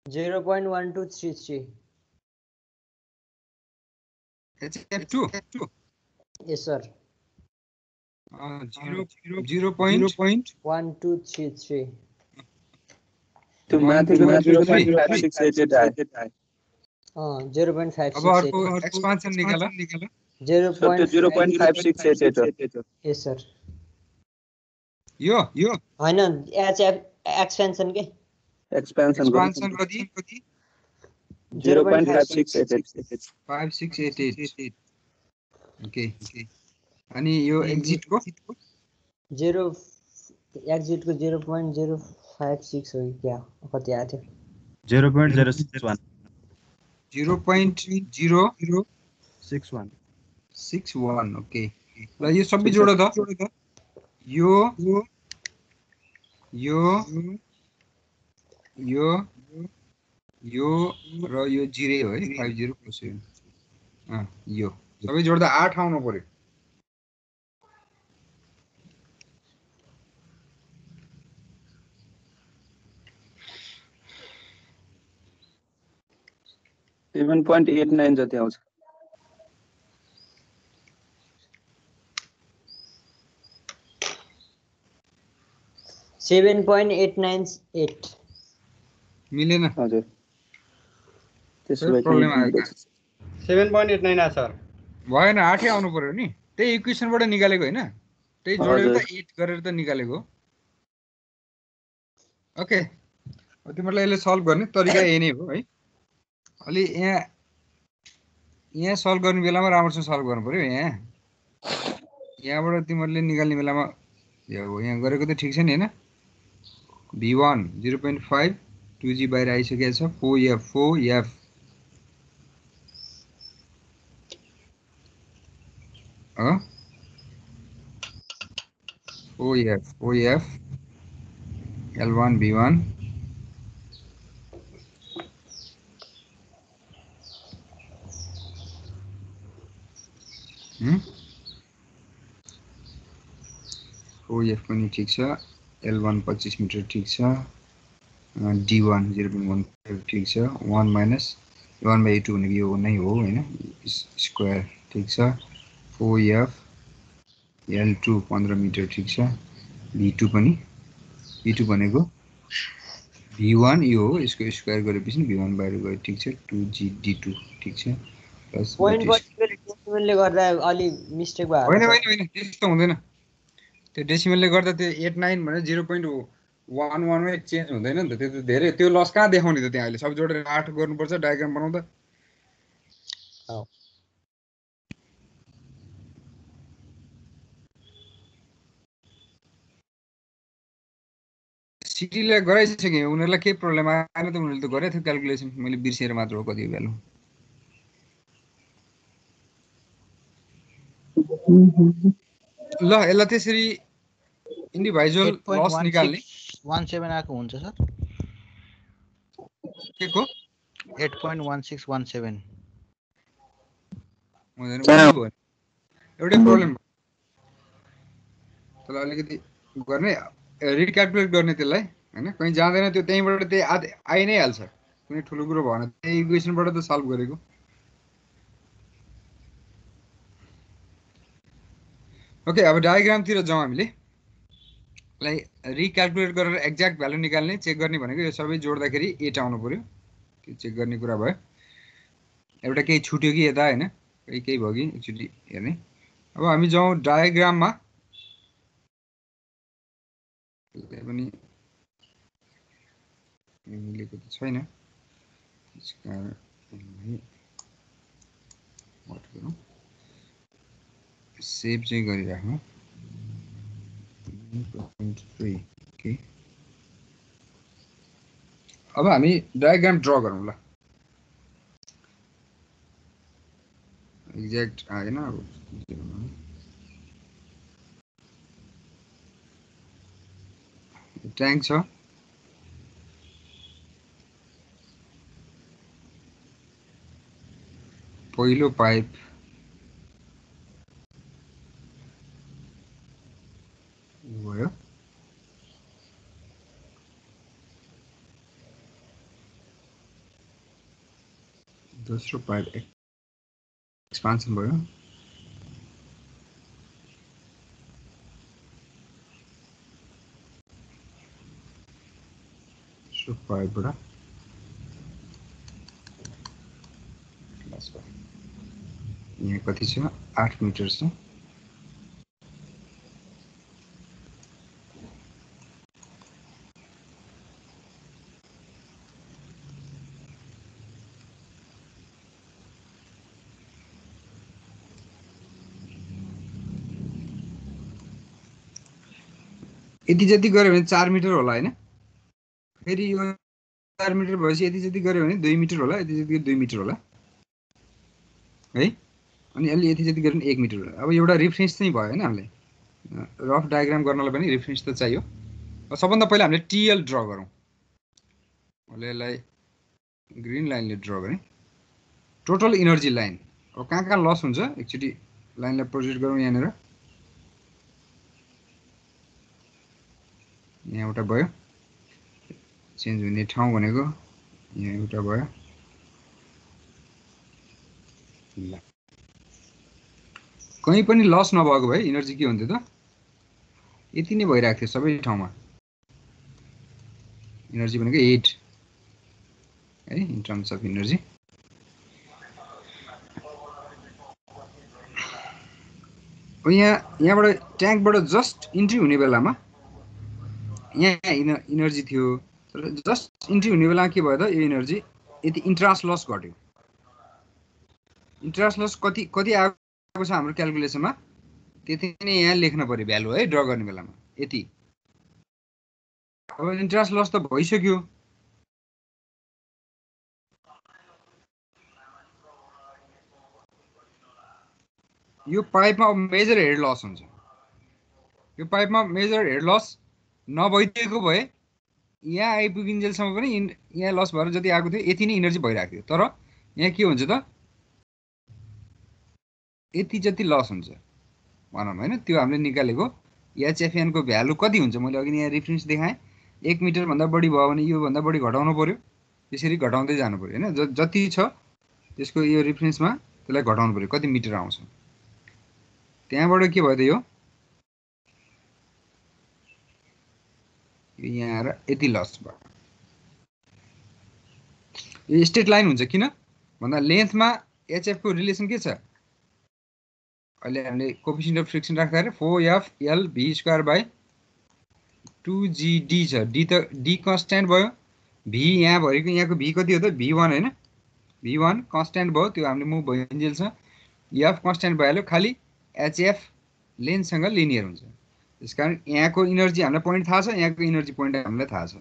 [SPEAKER 6] Zero point 1233.
[SPEAKER 2] HF2
[SPEAKER 6] Yes, sir.
[SPEAKER 2] 0.1233
[SPEAKER 1] त्यो माथिको 0.5688 आयो
[SPEAKER 6] 0.56.
[SPEAKER 2] अब अर्को एक्सपान्सन निकाल
[SPEAKER 1] 0.5688
[SPEAKER 6] Yes, sir.
[SPEAKER 2] यो
[SPEAKER 6] होइन एक्सपेन्सन के
[SPEAKER 1] एक्सपेन्सन
[SPEAKER 2] कति
[SPEAKER 1] 0.5688
[SPEAKER 2] 5688 ओके अनि यो एक्जिट को
[SPEAKER 6] 0.056 हो क्या कति आएको थियो
[SPEAKER 7] 0.061
[SPEAKER 2] 0.061 ओके ल यो सबै जोड त यो र यो 0 हो है 5047 यो सबै जोड्दा 8 आउनु पर्यो
[SPEAKER 1] 7.89 जति आउँछ
[SPEAKER 6] 7.898
[SPEAKER 2] मिलेन
[SPEAKER 1] हजुर त्यसो भए
[SPEAKER 2] प्रब्लम आयो
[SPEAKER 3] 7.89 आ सर
[SPEAKER 2] भएन 8 आउनु पर्यो नि त्यही इक्वेसनबाट निकालेको हैन त्यही जोडेर त 8 गरेर त निकालेको ओके तिमीहरुले यसले सल्भ गर्ने तरिका यही नै हो है अलि यहाँ सल्भ गर्ने बेलामा राम्रोसँग सल्भ गर्नु पर्यो यहाँबाट तिमीहरुले निकाल्ने बेलामा यहाँ गरेको त ठीक छ नि हैन V1 0.5 2G बाहिर आइसकेको छ 4F 4 OEF L1 B1 OEF पनि ठीक छ, L1 25 मिटर ठीक छ, D1 0.15 ठीक छ, 1 minus 1/2 भनेको यो नै हो हैन, स्क्वायर ठीक छ, OEF L2 15 मिटर ठीक छ, B2 पनि, B2 भनेको B1 यो हो, यसको स्क्वायर गरेपछि B1 बाहिर गयो ठीक छ, 2G D2 ठीक छ, प्लस
[SPEAKER 6] पोइन्ट डेसिमलले गर्दा अलि मिस्टेक भयो
[SPEAKER 2] होइन त्यस्तो हुँदैन, त्यो डेसिमलले गर्दा त्यो 89 भने 0.11 मै चेन्ज हुँदैन नि त, त्यो त धेरै, त्यो लस कहाँ देखाउने त त्यहाँ अहिले सब जोडेर 8 गर्नुपर्छ डायग्राम बनाउँदा। सिटीले गराइसके, उनीहरूलाई केही प्रब्लम आएन त, उनीहरूले त गरेको थियो क्याल्कुलेसन, मैले बिर्सेर मात्र हो कति भ्यालु। ल यसलाई त्यसरी इन्डिभिजुअल लस निकाल्ने
[SPEAKER 9] 8.1617 आएको हुन्छ सर,
[SPEAKER 2] के को
[SPEAKER 9] 8.1617
[SPEAKER 2] हुँदैन, उही भयो एउटै प्रब्लम। त्यसलाई अलिकति गर्ने, रिक्याल्कुलेट गर्ने त्यसलाई हैन, कहीँ जाँदैन त्यो, त्यहीँबाट त्यही आइ नै हाल्छ, कुनै ठुलो कुरो भएन, त्यही इक्वेसनबाट त सल्भ गरेको। ओके, अब डायग्रामतिर जाउँ हामीले। रिक्याल्कुलेट गरेर एक्ज्याक्ट भ्यालु निकाल्ने, चेक गर्ने भनेको यो सबै जोड्दाखेरि 8 आउनु पर्यो, त्यो चेक गर्ने कुरा भयो। एउटा केही छुट्यो कि यता हैन, केही भयो कि एकचोटि हेर्ने। अब हामी जाउँ डायग्राममा, पनि मिलेको त छैन, त्यसकारण सेभ चाहिँ गरिराख्नु। Okay. अब हामी डायग्राम ड्रा गरौँ ल, एक्ज्याक्ट आएन, अब ट्याङ्क छ, पहिलो पाइप भयो, दोस्रो पाइप एक्सपान्सन भयो, दोस्रो पाइपबाट यहाँ कति छ, 8 मिटर छ, यति जति गऱ्यो भने 4 मिटर होला हैन, फेरि यो 4 मिटर भएपछि यति जति गऱ्यो भने 2 मिटर होला, यति जति 2 मिटर होला है, अनि अलि यति जति गऱ्यो भने 1 मिटर होला। अब एउटा रेफरेन्स चाहिँ भयो हैन, हामीले रफ डायग्राम गर्नलाई पनि रेफरेन्स त चाहियो। सबभन्दा पहिला हामीले टिएल ड्रा गरौँ, मैले यसलाई ग्रीन लाइनले ड्रा गरेँ, टोटल इनर्जी लाइन। अब कहाँ लस हुन्छ एकचोटि लाइनलाई प्रोजेक्ट गरौँ, यहाँनिर यहाँ एउटा भयो, चेन्ज हुने ठाउँ भनेको यहाँ एउटा भयो, ल कहीँ पनि लस नभएको भए इनर्जी के हुन्थ्यो त, यति नै भइरहेको थियो सबै ठाउँमा, इनर्जी भनेको 8 है, इन टर्म्स अफ इनर्जी। यहाँबाट ट्याङ्कबाट जस्ट इन्ट्री हुने बेलामा यहाँ इनर्जी थियो, तर जस्ट इन्ट्री हुने बेलामा के भयो त, यो इनर्जी यति इन्ट्रास लस घट्यो। इन्ट्रास लस कति आएको छ हाम्रो क्याल्कुलेसनमा, त्यति नै यहाँ लेख्न पर्यो भ्यालु है, ड्रा गर्ने बेलामा यति। अब इन्ट्रास लस त भइसक्यो, यो पाइपमा अब मेजर हेड लस हुन्छ, यो पाइपमा मेजर हेड लस नभइदिएको भए यहाँ आइपुगिन्जेलसम्म पनि यहाँ लस भएर जति आएको थियो यति नै इनर्जी भइरहेको थियो। तर यहाँ के हुन्छ त यति जति लस हुन्छ भनौँ होइन, त्यो हामीले निकालेको एचएफएन को भ्यालु कति हुन्छ मैले अघि यहाँ रेफरेन्स देखाएँ। 1 मिटर भन्दा बढी भयो भने यो भन्दा बढी घटाउनु पर्यो, त्यसरी घटाउँदै जानु पर्यो होइन। जति छ त्यसको यो रेफरेन्समा त्यसलाई घटाउनु पर्यो, कति मिटर आउँछ। त्यहाँबाट के भयो त यो यहाँ आएर यति लस भयो। यो स्ट्रेट लाइन हुन्छ किन भन्दा लेन्थमा एचएफ को रिलेसन के छ, अहिले हामीले कोएफिसिएन्ट अफ फ्रिक्सन राख्दाखेरि 4FL v²/2gd छ। डी त डी कन्स्ट्यान्ट भयो, भी यहाँ भरेको यहाँको भी कति हो त v1 होइन, v1 कन्स्ट्यान्ट भयो, त्यो हामीले मुभ भइन्जेल छ। एफ कन्स्ट्यान्ट भइहाल्यो, खालि एचएफ लेन्थसँग लिनियर हुन्छ। त्यसकारण यहाँको इनर्जी हामीलाई पोइन्ट थाहा छ, यहाँको इनर्जी पोइन्ट हामीलाई थाहा छ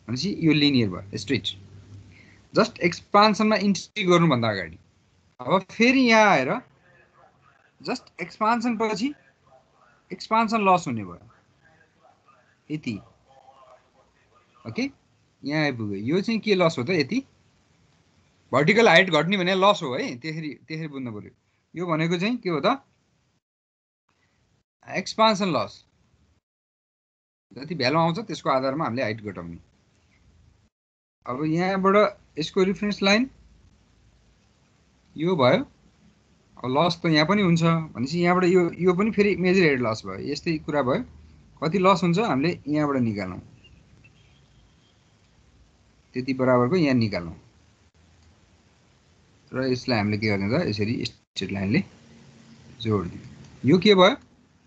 [SPEAKER 2] भनेपछि यो लिनियर भयो स्ट्रेट। जस्ट एक्सपान्सनमा इन्ट्री गर्नुभन्दा अगाडि अब फेरि यहाँ आएर जस्ट एक्सपान्सन पछि एक्सपान्सन लस हुने भयो यति। ओके यहाँ आइपुग्यो, यो चाहिँ के लस हो त यति भर्टिकल हाइट घट्ने भने लस हो है, त्यसरी बुझ्नु पर्यो। यो भनेको चाहिँ के हो त एक्सपान्सन लस, जति भ्यालु आउँछ त्यसको आधारमा हामीले हाइट घटाउने। अब यहाँबाट यसको रेफरेन्स लाइन यो भयो, अब लस त यहाँ पनि हुन्छ भनेपछि यहाँबाट यो पनि फेरि मेजर हेड लस भयो, यस्तै कुरा भयो। कति लस हुन्छ हामीले यहाँबाट निकाल्नु, त्यति बराबरको यहाँ निकाल्नु र यसलाई हामीले के गर्ने त यसरी स्ट्रेट लाइनले जोड्दियौँ। यो के भयो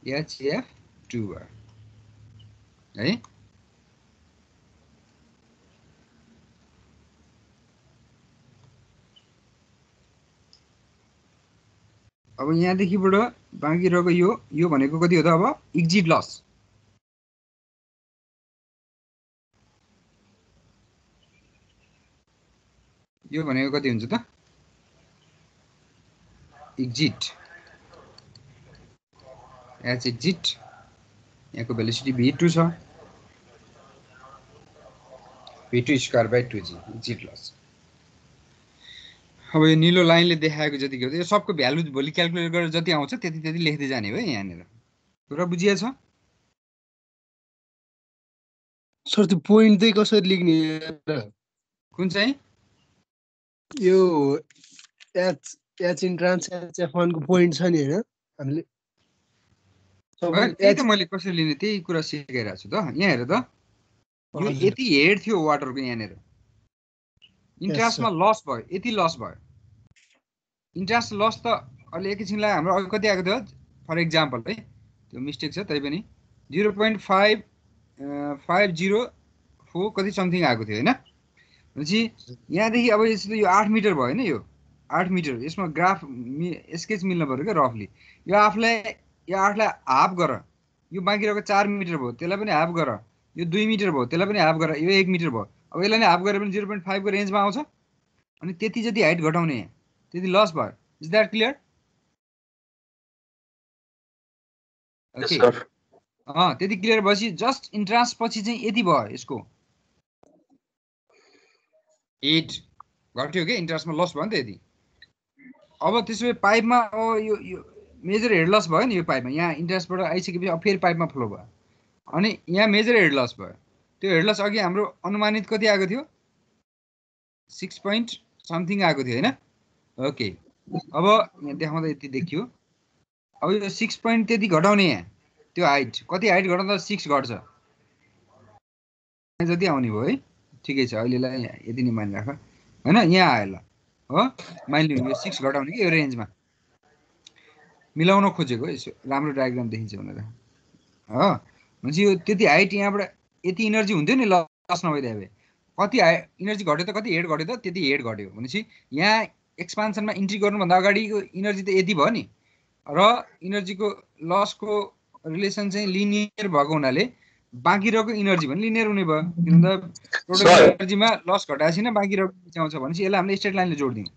[SPEAKER 2] HF2 भयो है। अब यहाँदेखिबाट बाँकी रहेको यो भनेको कति हो त अब एक्जिट लस। यो भनेको कति हुन्छ त एक्जिट, एच एक्जिट, यहाँको भेलोसिटी v2 छ, v2²/2g एक्जिट लस। अब यो निलो लाइनले देखाएको जति के हो यो सबको भ्यालु भोलि क्याल्कुलेट गरेर जति आउँछ त्यति लेख्दै जाने हो यहाँनिर। कुरा बुझिया छ
[SPEAKER 10] सर? त्यो पोइन्ट चाहिँ कसरी लेख्ने
[SPEAKER 2] कुन चाहिँ
[SPEAKER 10] यो एच इन्ट्रान्स एचएफ1 को पोइन्ट छ नि हैन हामीले
[SPEAKER 2] त्यही त मैले कसरी लिने त्यही कुरा सिकाइरहेको छु त। यहाँ हेर त यो यति हेड थियो वाटरको, यहाँनिर इन्ट्रास्टमा लस भयो, यति लस भयो। इन्ट्रास्ट लस त अहिले एकैछिनलाई हाम्रो अघि कति आएको थियो फर इक्जाम्पल है, त्यो मिस्टेक छ तै पनि 0.504 कति समथिङ आएको थियो होइन। भनेपछि यहाँदेखि अब यस्तो यो 8 मिटर भयो होइन, यो 8 मिटर, यसमा ग्राफ स्केच मिल्न पर्यो क्या रफली। यो 8लाई हाफ गर, यो बाँकी रहेको 4 मिटर भयो त्यसलाई पनि हाफ गर, यो 2 मिटर भयो त्यसलाई पनि हाफ गर, यो 1 मिटर भयो। अब यसलाई नै हाफ गरेर पनि 0.5 को रेन्जमा आउँछ। अनि त्यति जति हाइट घटाउने यहाँ त्यति लस भयो। Is that clear? ओके त्यति क्लियर भएपछि जस्ट इन्ट्रान्स पछि चाहिँ यति भयो, यसको 8 घट्यो क्या, इन्ट्रान्समा लस भयो नि त यति। अब त्यसो भए पाइपमा अब यो मेजर हेड लस भयो नि यो पाइपमा, यहाँ इन्ट्रान्सबाट आइसकेपछि अब फेरि पाइपमा फ्लो भयो अनि यहाँ मेजर हेड लस भयो। त्यो हेड लस अघि हाम्रो अनुमानित कति आएको थियो 6 point समथिङ आएको थियो होइन। ओके अब यहाँ देखाउँदा यति देखियो। अब यो 6 point त्यति घटाउने, यहाँ त्यो हाइट कति हाइट घटाउँदा 6 घट्छ जति आउने भयो है। ठिकै छ अहिलेलाई यति नै मानिराख होइन। यहाँ आयो ल हो, मानिलिउँ यो 6 घटाउने कि यो रेन्जमा मिलाउन खोजेको, यसो राम्रो डायग्राम देखिन्छ भनेर हो। भनेपछि यो त्यति हाइट यहाँबाट यति इनर्जी हुन्थ्यो नि लस नभइदिए भए, कति इनर्जी घट्यो त कति हेड घट्यो त त्यति हेड घट्यो। भनेपछि यहाँ एक्सपान्सनमा इन्ट्री गर्नुभन्दा अगाडिको इनर्जी त यति भयो नि, र इनर्जीको लसको रिलेसन चाहिँ लिनियर भएको हुनाले बाँकी रहेको इनर्जी पनि लिनियर हुने भयो, किनभने टोटल इनर्जीमा लस घटाएपछि नै बाँकी रहेको आउँछ। भनेपछि यसलाई हामीले स्ट्रेट लाइनले जोड्दियौँ।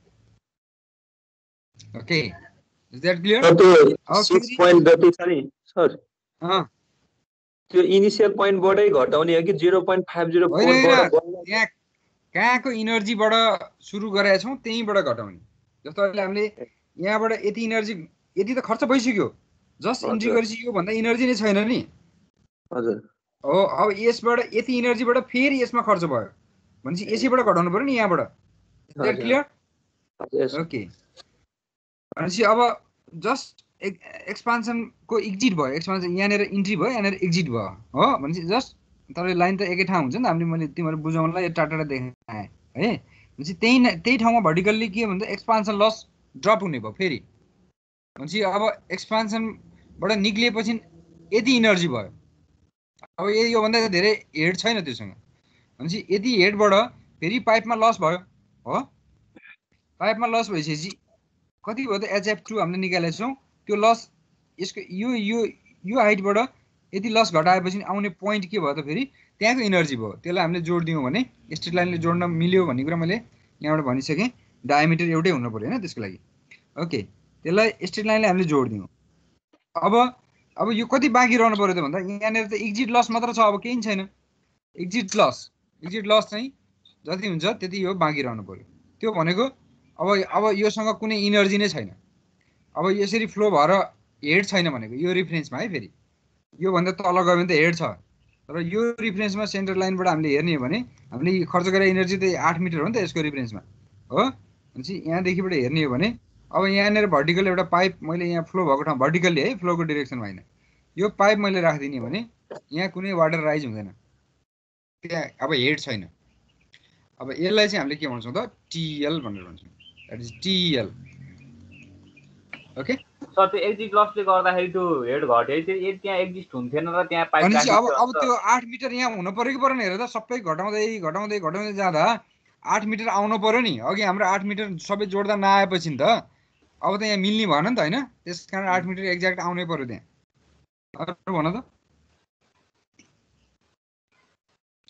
[SPEAKER 2] Okay is that clear?
[SPEAKER 5] अब 6 point जति छ नि सर, त्यो इनिशियल पोइन्टबाटै घटाउने हो कि 0.504
[SPEAKER 2] होइन
[SPEAKER 5] बाट
[SPEAKER 2] त्यहाँ कहाँको इनर्जीबाट सुरु गरेका छौँ त्यहीँबाट घटाउने। जस्तो अहिले हामीले यहाँबाट यति इनर्जी यति त खर्च भइसक्यो, जस्ट इन्ट्री गरिसक्यो भन्दा इनर्जी नै छैन नि।
[SPEAKER 5] हजुर
[SPEAKER 2] हो, अब यसबाट यति इनर्जीबाट फेरि यसमा खर्च भयो भनेपछि यसैबाट घटाउनु पर्यो नि यहाँबाट। That clear? ओके, भनेपछि अब जस्ट एक्सपान्सनको एक्जिट भयो, एक्सपान्सन यहाँनिर इन्ट्री भयो यहाँनिर एक्जिट भयो हो। भनेपछि जस्ट तर लाइन त एकै ठाउँ हुन्छ नि त, हामीले मैले तिमीहरू बुझाउनलाई टाटा देखाएँ है। भनेपछि त्यही ठाउँमा भर्टिकल्ली के भन्छ एक्सपान्सन लस ड्रप हुने भयो फेरि। भनेपछि अब एक्सपान्सनबाट निक्लिएपछि यति इनर्जी भयो, अब योभन्दा धेरै हेड छैन त्योसँग। भनेपछि यति हेडबाट फेरि पाइपमा लस भयो हो। पाइपमा लस भइसकेपछि कति भयो त HF2 हामीले निकालेको छौँ। त्यो लस यसको यो हाइटबाट यति लस घटाएपछि आउने पोइन्ट के भयो त फेरि त्यहाँको इनर्जी भयो। त्यसलाई हामीले जोड दियौँ भने स्ट्रेट लाइनले जोड्न मिल्यो भन्ने कुरा मैले यहाँबाट भनिसकेँ। डायमिटर एउटै हुनु पऱ्यो होइन त्यसको लागि। ओके, त्यसलाई स्ट्रेट लाइनले हामीले जोड दियौँ। अब यो कति बाँकी रहनु पऱ्यो त भन्दा यहाँनिर त एक्जिट लस मात्र छ, अब केही छैन। एक्जिट लस चाहिँ जति हुन्छ त्यति यो बाँकी रहनु पऱ्यो। त्यो भनेको अब योसँग कुनै इनर्जी नै छैन। अब यसरी फ्लो भएर हेड छैन भनेको यो रिफरेन्समा है। फेरि योभन्दा तल गयो भने त हेड छ, तर यो रिफरेन्समा सेन्टर लाइनबाट हामीले हेर्ने हो भने हामीले खर्च गरेर इनर्जी त 8 मिटर हो नि त यसको रिफरेन्समा हो। भनेपछि यहाँदेखिबाट हेर्ने हो भने अब यहाँनिर भर्टिकल एउटा पाइप मैले यहाँ फ्लो भएको ठाउँ भर्टिकल्ली है, फ्लोको डिरेक्सनमा होइन, यो पाइप मैले राखिदिने भने यहाँ कुनै वाटर राइज हुँदैन, त्यहाँ अब हेड छैन। अब यसलाई चाहिँ हामीले के भन्छौँ त टिएल भनेर भन्छौँ, that is TL. Okay
[SPEAKER 1] sir त्यो एक्जिट लसले गर्दाखेरि त्यो हेड घट्यो चाहिँ त्यहाँ एक्जिस्ट हुन्थेन र त्यहाँ पाइप
[SPEAKER 2] भनेपछि अब त्यो 8 मिटर यहाँ हुनु पऱ्यो कि परेन हेर त। सबै घटाउँदै जाँदा 8 मिटर आउनु पऱ्यो नि। अघि हाम्रो 8 मिटर सबै जोड्दा नआएपछि त अब त यहाँ मिल्ने भएन नि त होइन। त्यस कारण 8 मिटर एक्ज्याक्ट आउनै पऱ्यो त्यहाँ। अरू भन त,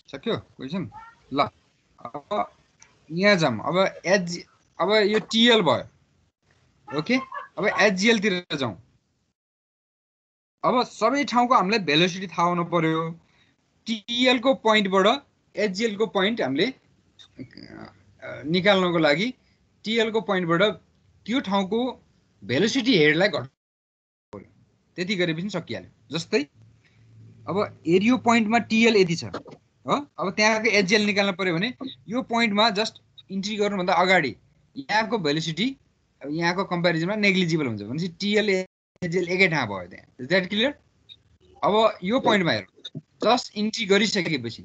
[SPEAKER 2] सक्यो क्वेसन? ल अब यहाँ जाऊँ। अब यो टिएल भयो। ओके, अब एचजिएलतिर जाउँ। अब सबै ठाउँको हामीलाई भेलोसिटी थाहा हुनु पर्यो। टिएलको पोइन्टबाट एचजिएलको पोइन्ट हामीले निकाल्नको लागि टिएलको पोइन्टबाट त्यो ठाउँको भेलोसिटी हेडलाई घटाउनु पर्यो। त्यति गरेपछि सकिहाल्यो। जस्तै अब एरियो पोइन्टमा टिएल यति छ हो, अब त्यहाँको एचजिएल निकाल्नु पर्यो भने यो पोइन्टमा जस्ट इन्ट्री गर्नुभन्दा अगाडि यहाँको भेलोसिटी अब यहाँको कम्पेरिजनमा नेग्लिजिबल हुन्छ। भनेपछि टिएल एचजिएल एकै ठाउँ भयो त्यहाँ। Is that clear? अब यो पोइन्टमा हेरौँ, जस्ट इन्ट्री गरिसकेपछि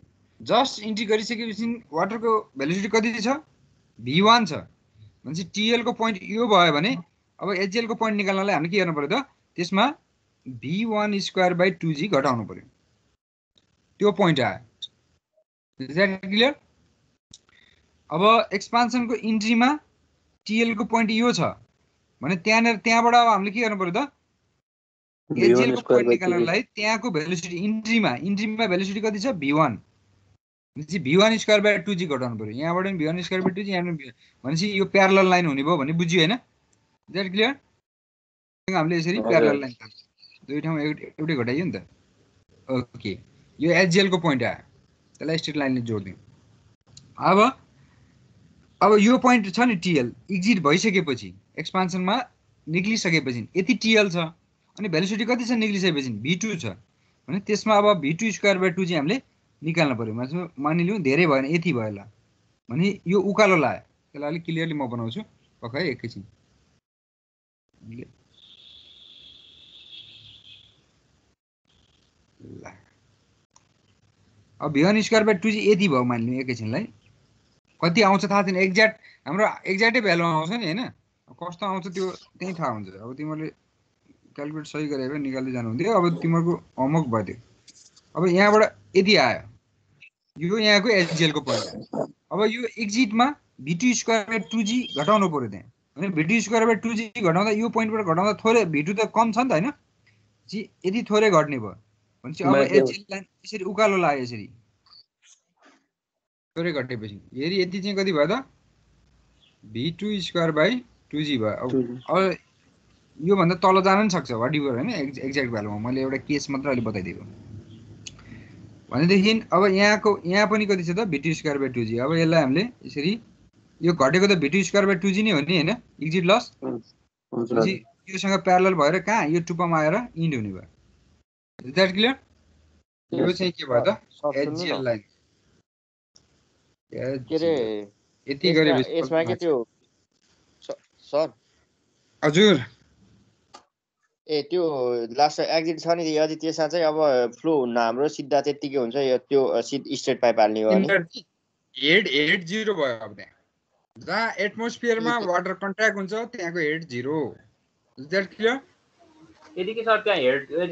[SPEAKER 2] वाटरको भेलोसिटी कति छ? V1 छ। भनेपछि टिएलको पोइन्ट यो भयो भने अब एचजिएलको पोइन्ट निकाल्नलाई हामीले के गर्नु पर्यो त? त्यसमा V1²/2g घटाउनु पर्यो। त्यो पोइन्ट आयो। Is that clear? अब एक्सपान्सनको इन्ट्रीमा टिएलको पोइन्ट यो छ भने त्यहाँबाट अब हामीले के गर्नु पर्यो त? एचजिएलको पोइन्ट निकाल्नलाई त्यहाँको भेलोसिटी इन्ट्रीमा भेलोसिटी कति छ? V1। भनेपछि V1²/2g घटाउनु पर्यो। यहाँबाट पनि V1²/2g, यहाँ पनि भनेपछि यो प्यारलल लाइन हुने भयो भने बुझ्यो होइन? Is that clear? हामीले यसरी प्यारलल लाइन दुई ठाउँ एउटै घटाइयो नि त। ओके, यो एचजिएलको पोइन्ट आयो, त्यसलाई स्ट्रेट लाइनले जोड्दिउँ। अब यो पोइन्ट छ नि टिएल एक्जिट भइसकेपछि एक्सपान्सनमा निक्लिसकेपछि यति टिएल छ अनि भेलोसिटी कति छ निक्लिसकेपछि V2 छ भने त्यसमा अब V2²/2g हामीले निकाल्नु पर्यो। मानिलिउँ धेरै भएन यति भयो ल भने यो उकालो लाग्यो। त्यसलाई अलिक क्लियरली म बनाउँछु पक्का है एकैछिन। ल अब V1²/2g यति भयो मानिलिउँ एकैछिनलाई। कति आउँछ थाहा छैन, एक्ज्याक्ट हाम्रो एक्ज्याक्टै भ्यालु आउँछ नि होइन। कस्तो आउँछ त्यो त्यही थाहा हुन्छ। अब तिमीहरूले क्यालकुलेट सही गरे भए निकाल्दै जानुहुन्थ्यो। अब तिमीहरूको होमवर्क भयो त्यो। अब यहाँबाट यति आयो, यो यहाँको एचजिएलको पोइन्ट आयो। अब यो एक्जिटमा V2²/2g घटाउनु पऱ्यो त्यहाँ। भने V2²/2g घटाउँदा यो पोइन्टबाट घटाउँदा थोरै V2 त कम छ नि त होइन, यति थोरै घट्ने भयो। भनेपछि अब एचजिएल लाइन यसरी उकालो लाग्यो, यसरी थोरै घटेपछि फेरि यति चाहिँ कति भयो त? V2²/2g भयो। अब योभन्दा तल जान पनि सक्छ वाट एभर होइन, एक्ज्याक्ट भ्यालुमा मैले एउटा केस मात्र अहिले बताइदिएको। भनेदेखि अब यहाँ पनि कति छ त v2 स्क्वायर बाइ 2g। अब यसलाई हामीले यसरी यो घटेको त v2 स्क्वायर बाइ 2g नै हो नि हैन एक्जिट लस। पछि योसँग प्यारलल भएर कहाँ यो टुप्पामा आएर इन्ड हुने भयो। Is that clear? यो चाहिँ के भयो त एचजिएल लाइन।
[SPEAKER 1] के रे
[SPEAKER 2] यति गरेपछि
[SPEAKER 1] यसमा के त्यो सर
[SPEAKER 2] हजुर
[SPEAKER 1] ए त्यो लास्ट एक्जिट छ नि यदि त्यसमा चाहिँ अब फ्लो हुन्न हाम्रो सिधा त्यतिकै हुन्छ यो त्यो स्ट्रेट पाइप हाल्ने हो नि
[SPEAKER 2] हेड जिरो भयो। अब त्यहाँ जहाँ एटमोस्फियरमा वाटर कन्ट्याक्ट हुन्छ त्यहाँको head zero. Is that clear?
[SPEAKER 11] यदि के सर त्यहाँ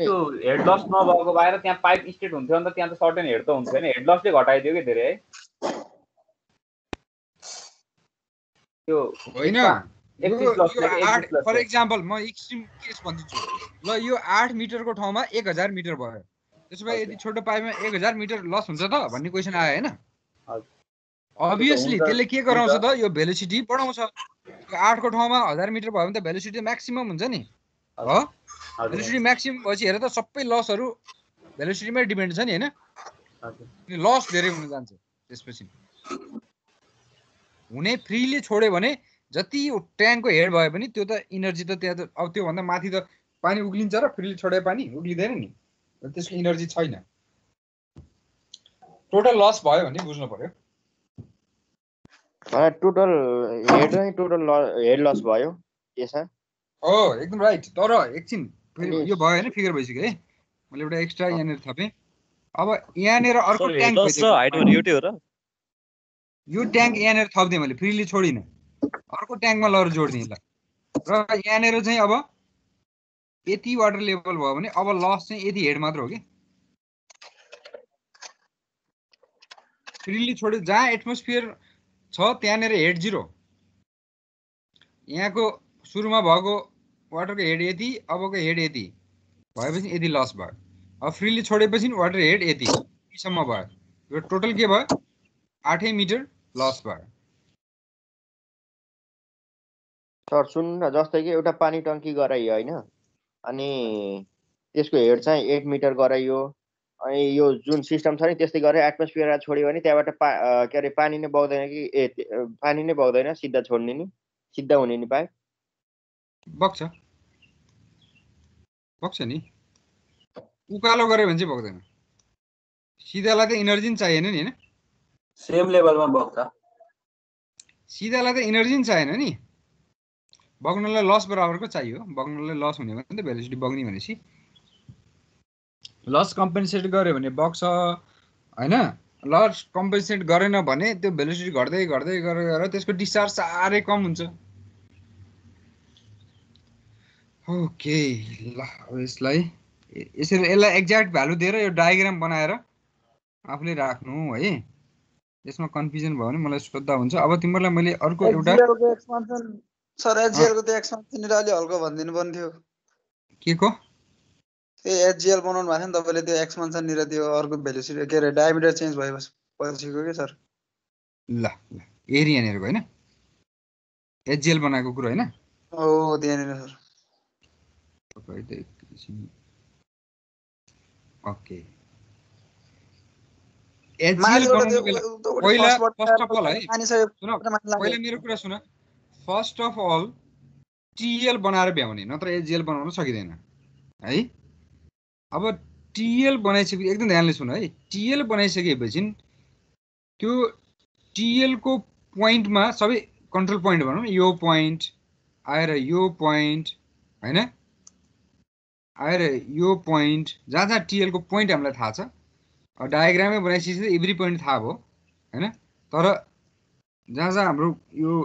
[SPEAKER 11] त्यो हेड लस नभएको भएर त्यहाँ पाइप स्ट्रेट हुन्थ्यो नि त त्यहाँ त सर्टेन हेड त हुन्थ्यो नि हेड लसले घटाइदियो के धेरै है त्यो
[SPEAKER 2] होइन। फर एक्जाम्पल म एक्सट्रिम केस भन्छु ल यो 8 मिटरको ठाउँमा 1000 मिटर भयो। त्यसो भए यदि छोटो पाइपमा 1000 मिटर लस हुन्छ त भन्ने क्वेसन आयो हैन? अभियसली त्यसले के गराउँछ त यो भेलोसिटी बढाउँछ। 8 को ठाउँमा 1000 मिटर भयो भने त भेलोसिटी म्याक्सिमम हुन्छ नि हो। भेलोसिटी म्याक्सिमम भएपछि हेर त सबै लसहरू भेलोसिटीमै डिपेन्ड छ नि हैन? लस धेरै हुन जान्छ। त्यसपछि हुने फ्रीली छोड्यो भने जति ट्याङ्कको हेड भयो भने त्यो त इनर्जी त त्यहाँ त अब त्यो भन्दा माथि त पानी उक्लिन्छ र फ्रीली छोडे पानी उक्लिदैन नि त्यसको इनर्जी छैन। टोटल लस भयो भने बुझ्नु पर्यो।
[SPEAKER 1] टोटल हेड लस भयो यसमा।
[SPEAKER 2] हो एकदम राइट। तर एकछिन यो भयो हैन फिगर भइसक्यो है। मैले एउटा एक्स्ट्रा यहाँनिर थपेँ। अब यहाँनिर अर्को ट्याङ्क
[SPEAKER 5] भइदियो र
[SPEAKER 2] यो ट्याङ्क यहाँनिर थप्दिएँ मैले फ्रीली छोडिनँ। अर्को ट्याङ्कमा लगेर जोड्दिएँ ल। र यहाँनिर चाहिँ अब यति वाटर लेभल भयो भने अब लस चाहिँ यति हेड मात्र हो कि फ्रीली छोड्यो। जहाँ एटमोस्फियर छ त्यहाँनिर हेड जिरो। यहाँको सुरुमा भएको वाटरको हेड यति अबको हेड यति भएपछि यति लस भयो। अब फ्रीली छोडेपछि वाटर हेड यतिसम्म भयो। यो टोटल के भयो 8 मिटर लस भयो।
[SPEAKER 1] सर सुन्नु न जस्तै कि एउटा पानी टङ्की गराइयो होइन अनि त्यसको हेड चाहिँ 8 मिटर गराइयो अनि यो जुन सिस्टम छ नि त्यस्तै गरेर एटमोस्फियरमा छोड्यो भने त्यहाँबाट के अरे पानी नै बग्दैन कि पानी नै बग्दैन सिधा छोड्ने नि सिधा हुने नि पाइप
[SPEAKER 2] बग्छ नि उकालो गऱ्यो भने चाहिँ बग्दैन। सिधालाई त इनर्जी नि चाहिएन नि हैन?
[SPEAKER 5] सेम लेभलमा बग्छ।
[SPEAKER 2] सिधालाई त इनर्जी नि चाहिएन नि बग्नलाई लस बराबरको चाहियो। बग्नलाई लस हुने भने त भेलोसिटी बग्ने भनेपछि लस कम्पेन्सेट गर्यो भने बग्छ हैन? लस कम्पेन्सेट गरेन भने त्यो भेलोसिटी घट्दै घट्दै गरेर त्यसको डिस्चार्ज साह्रै कम हुन्छ। ओके ल यसलाई यसरी यसलाई एक्ज्याक्ट भ्यालु दिएर यो डायग्राम बनाएर आफूले राख्नु है। यसमा कन्फ्युजन भयो भने मलाई सोध्दा हुन्छ। अब तिमीलाई मैले अर्को एउटा
[SPEAKER 12] सर एचजिएल को त्यो एक्सपेन्सन अलि हल्का भनिदिनु पर्ने थियो।
[SPEAKER 2] के को
[SPEAKER 12] ए एचजिएल बनाउनु भएको थियो नि तपाईले त्यो एक्सपेन्सन निर त्यो अर्को भेलोसिटी के रे डायमिटर चेन्ज भएपछिको के सर।
[SPEAKER 2] ल ल एरिया नेरको हैन एचजिएल बनाएको कुरो हैन?
[SPEAKER 12] ओ त्यहाँनिर सर।
[SPEAKER 2] ओके एचजिएल बनाउनुको पहिला फर्स्ट अफ अल है सुन पहिला मेरो कुरा सुन। फर्स्ट अफ अल टीएल बनाएर भ्याउने नत्र एचजिएल बनाउन सकिदैन है। अब टीएल बनाइसके एकदम ध्यानले सुन है। टीएल बनाइसकेपछि त्यो टीएल को पोइन्टमा सबै कन्ट्रोल पोइन्ट भनौँ यो पोइन्ट आएर यो पोइन्ट हैन आएर यो पोइन्ट जहाँ जहाँ टीएल को पोइन्ट हामीलाई थाहा छ डायग्रामै बनाइसकेपछि एभ्री पोइन्ट थाहा भयो हैन? तर जहाँ जहाँ हाम्रो यो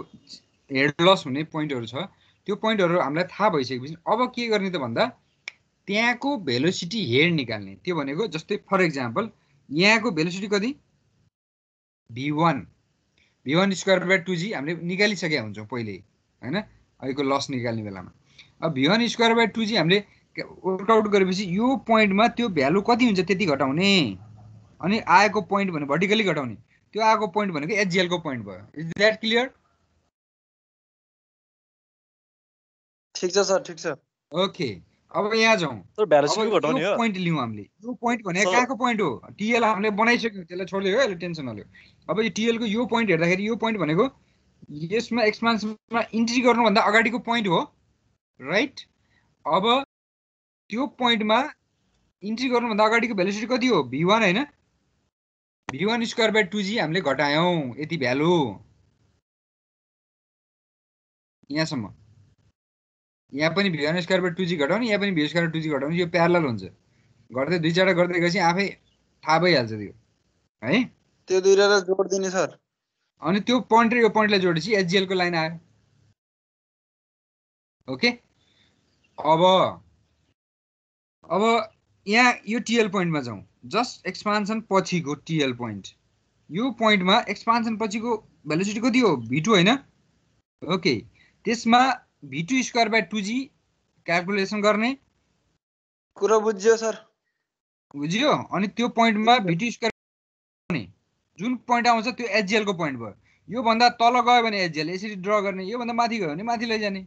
[SPEAKER 2] हेड लस हुने पोइन्टहरु छ त्यो पोइन्टहरु हामीलाई थाहा भइसकेपछि अब के गर्ने त भन्दा त्यहाँको भेलोसिटी हेड निकाल्ने। त्यो भनेको जस्तै फर एक्जाम्पल यहाँको भेलोसिटी कति v1 स्क्वायर बाइ 2g हामीले निकालिसकेका हुन्छौँ पहिले हैन? अहिलेको लस निकाल्ने बेलामा अब v1 स्क्वायर बाइ 2g हामीले वर्कआउट गरेपछि यो पोइन्टमा त्यो भ्यालु कति हुन्छ त्यति घटाउने अनि आएको पोइन्ट भने भर्टिकली घटाउने। त्यो आएको पोइन्ट भनेको एचजिएल को पोइन्ट भयो। Is that clear?
[SPEAKER 12] ठीक छ सर ठीक छ।
[SPEAKER 2] ओके अब यहाँ जाउँ
[SPEAKER 5] सर
[SPEAKER 2] अब
[SPEAKER 5] भेलोसिटी घटाउने
[SPEAKER 2] यो
[SPEAKER 5] हो
[SPEAKER 2] पोइन्ट लिउँ हामीले यो पोइन्ट भनेको
[SPEAKER 5] सर
[SPEAKER 2] कहाँको पोइन्ट हो टिएल हामीले बनाइसक्यौँ त्यसलाई छोड्दै हो यसले टेन्सन नलियो अब यो टिएलको यो पोइन्ट हेर्दाखेरि यो पोइन्ट भनेको यसमा एक्सपान्सनमा इन्ट्री गर्नुभन्दा अगाडिको पोइन्ट हो राइट अब त्यो पोइन्टमा इन्ट्री गर्नुभन्दा अगाडिको भेलोसिटी कति हो v1 हैन v1 स्क्वायर बाइ 2g हामीले घटायौँ यति भ्यालु यहाँसम्म यहाँ पनि v1 स्क्वायर बाइ 2g घटाउने यहाँ पनि v स्क्वायर बाइ 2g घटाउने यो प्यारलल हुन्छ गर्दै दुई चारवटा गर्दै गएपछि आफै थाहा भइहाल्छ त्यो है
[SPEAKER 12] त्यो दुईटालाई जोड्दिने सर
[SPEAKER 2] अनि त्यो पोइन्ट र यो पोइन्टलाई जोडेपछि एचजिएल को लाइन आयो ओके अब यहाँ यो टिएल पोइन्टमा जाउँ जस्ट एक्सपान्सन पछिको टिएल पोइन्ट यो पोइन्टमा एक्सपान्सन पछिको भेलोसिटी कति हो v2 हैन ओके त्यसमा v2 square by 2g calculation गर्ने
[SPEAKER 12] कुरा बुझ्यो सर
[SPEAKER 2] बुझ्यो अनि त्यो पोइन्टमा v2 स्क्वायर गर्ने जुन पोइन्ट आउँछ त्यो एचजिएल को पोइन्ट भयो यो भन्दा तल गयो भने एचजिएल यसरी ड्र गर्ने यो भन्दा माथि गयो भने माथि लैजाने